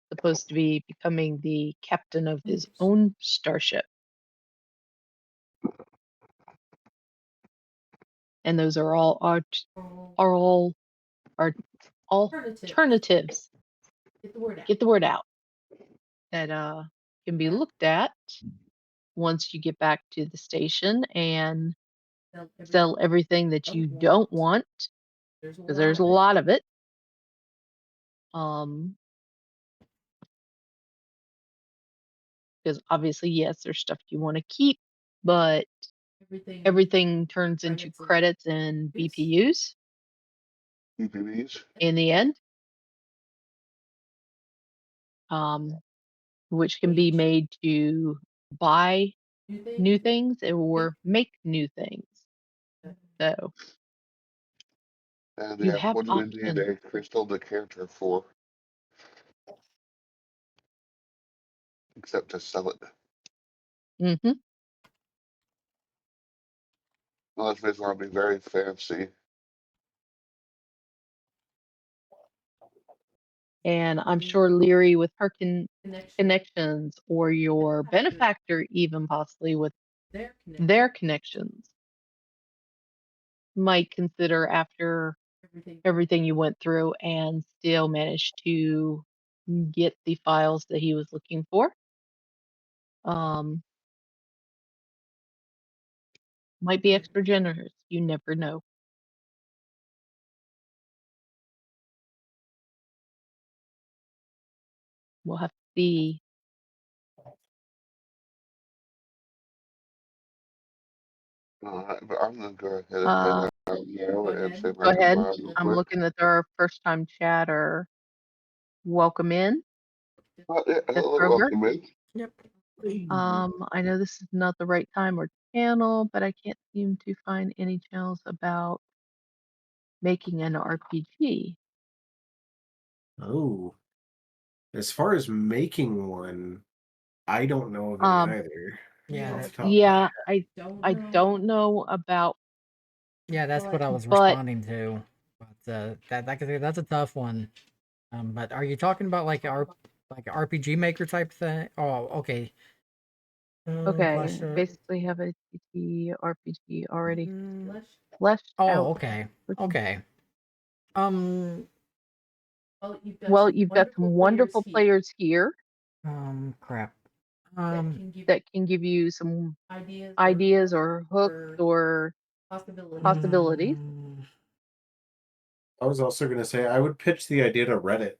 supposed to be becoming the captain of his own starship. And those are all alternatives. Get the word out. That can be looked at once you get back to the station and sell everything that you don't want, because there's a lot of it. Because obviously, yes, there's stuff you want to keep, but everything turns into credits and BPUs PPVs. in the end, which can be made to buy new things or make new things. So And you yeah, have what do we need options. a crystal decanter for? Except to sell it. Hmm. Unless we want to be very fancy. And I'm sure Leary, with her connections, or your benefactor, even possibly with their connections, might consider, after everything you went through and still managed to get the files that he was looking for. Might be extra generous. You never know. We'll have to see. But I'm gonna go ahead and head Uh, out now and see if Go I can ahead. buy real I'm quick. looking at our first time chatter. Welcome in, Yeah, Miss hello, Kroger. welcome in. Yep. I know this is not the right time or channel, but I can't seem to find any channels about making an RPG. Oh, as far as making one, I don't know of any either. Yeah, Off the that, top of my Yeah, head. I don't know about, yeah, that's what I was but responding to. But that's a tough one. But are you talking about like RPG maker type thing? Oh, okay. okay, basically have a TT RPG already fleshed Oh, out. okay. Okay. Well, you've got some wonderful players here Crap. that can give you some ideas or hooks or possibilities. I was also going to say I would pitch the idea to Reddit.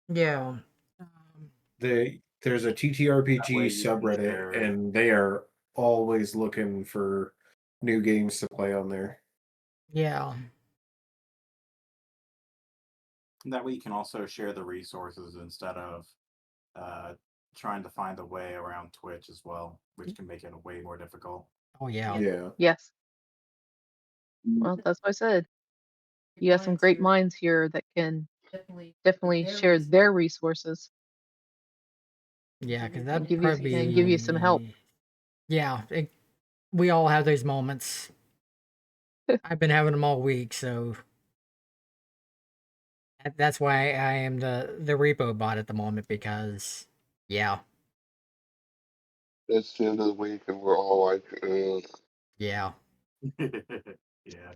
Yeah. There's a That way TTRPG you can subreddit, share. and they are always looking for new games to play on there. Yeah. That way you can also share the resources instead of trying to find a way around Twitch as well, which can make it way more difficult. Oh, yeah. Yeah. Yes. Well, that's what I said. You got some great minds here that can definitely share their resources Yeah, because and that'd give you probably and give you some help. Yeah, we all have those moments. I've been having them all week, so that's why I am the repo bot at the moment, because yeah. It's the end of the week, and we're all like, Yeah. Yeah.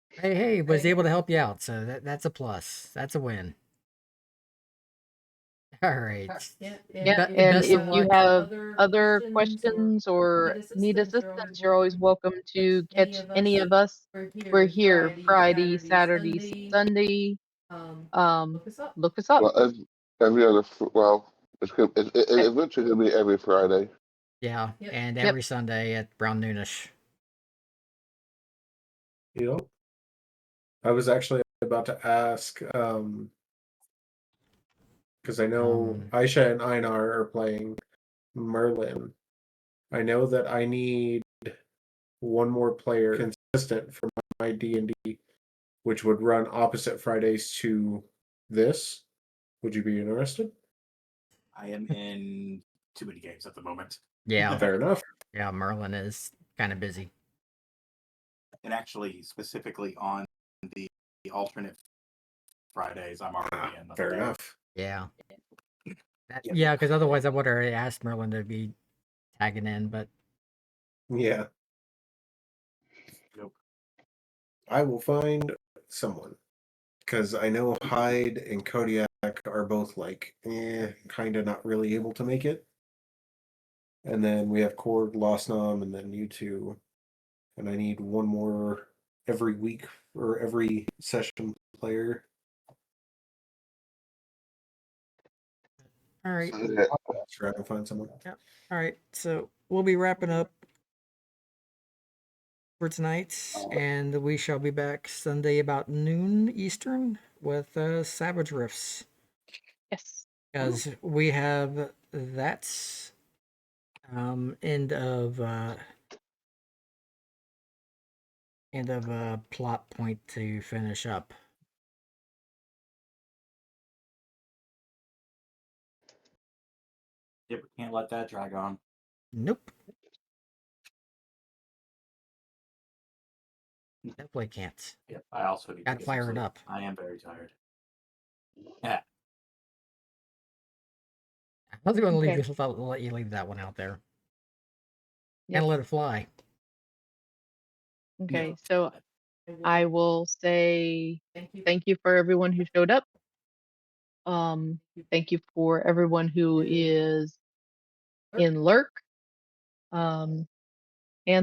Hey, was able to help you out, so that's a plus. That's a win. All right. Yeah, and Best if of you luck. have other questions or need assistance, you're always welcome to catch any of us. We're here Friday, Saturday, Sunday. Look us up. well, every other, well, it's eventually gonna be every Friday. Yeah, and Yep. every Sunday at around noonish. Yep. I was actually about to ask, because I know Aisha and Einar are playing Merlin. I know that I need one more player consistent for my D&D, which would run opposite Fridays to this. Would you be interested? I am in too many games at the moment. Yeah. Fair enough. Yeah, Merlin is kind of busy. And actually, specifically on the alternate Fridays, I'm already in. Fair enough. Yeah. Yep. Yeah, because otherwise I would have already asked Merlin to be tagging in, but Yeah. Nope. I will find someone. Because I know Hyde and Kodiak are both like, kind of not really able to make it. And then we have Cord, Losnam, and then you two. And I need one more every week or every session player. all right. Yeah. I'll try to find someone. Yeah. All right. So we'll be wrapping up for tonight, and we shall be back Sunday about noon Eastern with Savage Rifts. Yes. Because we have that end of plot point to finish up. Yep, we can't let that drag on. Nope. Definitely can't. Yep, I also need Gotta to get some fire it sleep. up. I am very tired. Yeah. I was going to Okay. let you leave that one out there. Yep. And let it fly. Okay, No. so I will say thank you for everyone who showed up. Thank you for everyone who is in lurk. And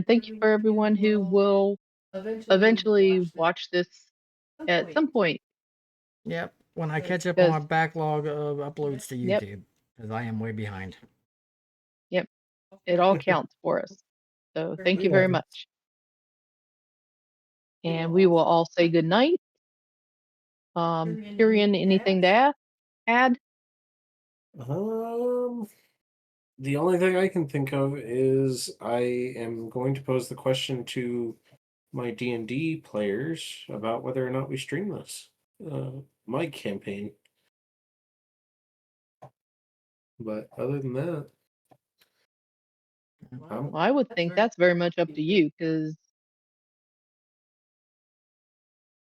thank you for everyone who will eventually watch this at some point. Yep. When I catch up on my backlog of uploads to Yep. YouTube, because I am way behind. Yep, it all counts for us. So thank you very much. And we will all say good night. Tyrion, anything to add? The only thing I can think of is I am going to pose the question to my D&D players about whether or not we stream this, my campaign. But other than that, Well, I would think that's very much up to you, because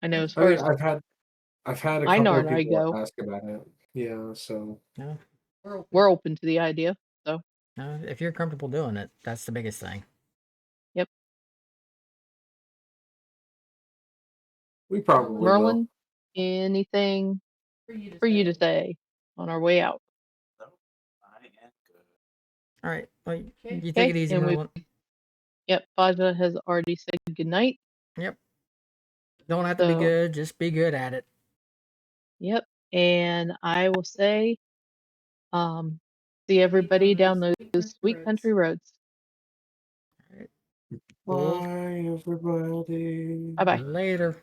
I know as far as I've had a couple Einar of and I people go, ask about it. Yeah, so Yeah. we're open to the idea. So If you're comfortable doing it, that's the biggest thing. yep. we probably will. Merlin, anything for you to say on our way out? No, I am good. All right. Well, you take Okay, it easy, and Merlin. Yep, Faja has already said good night. Yep. Don't have to be good, just be good at it. Yep, and I will say, see everybody down those sweet country roads. Bye, everybody. Bye bye. Later.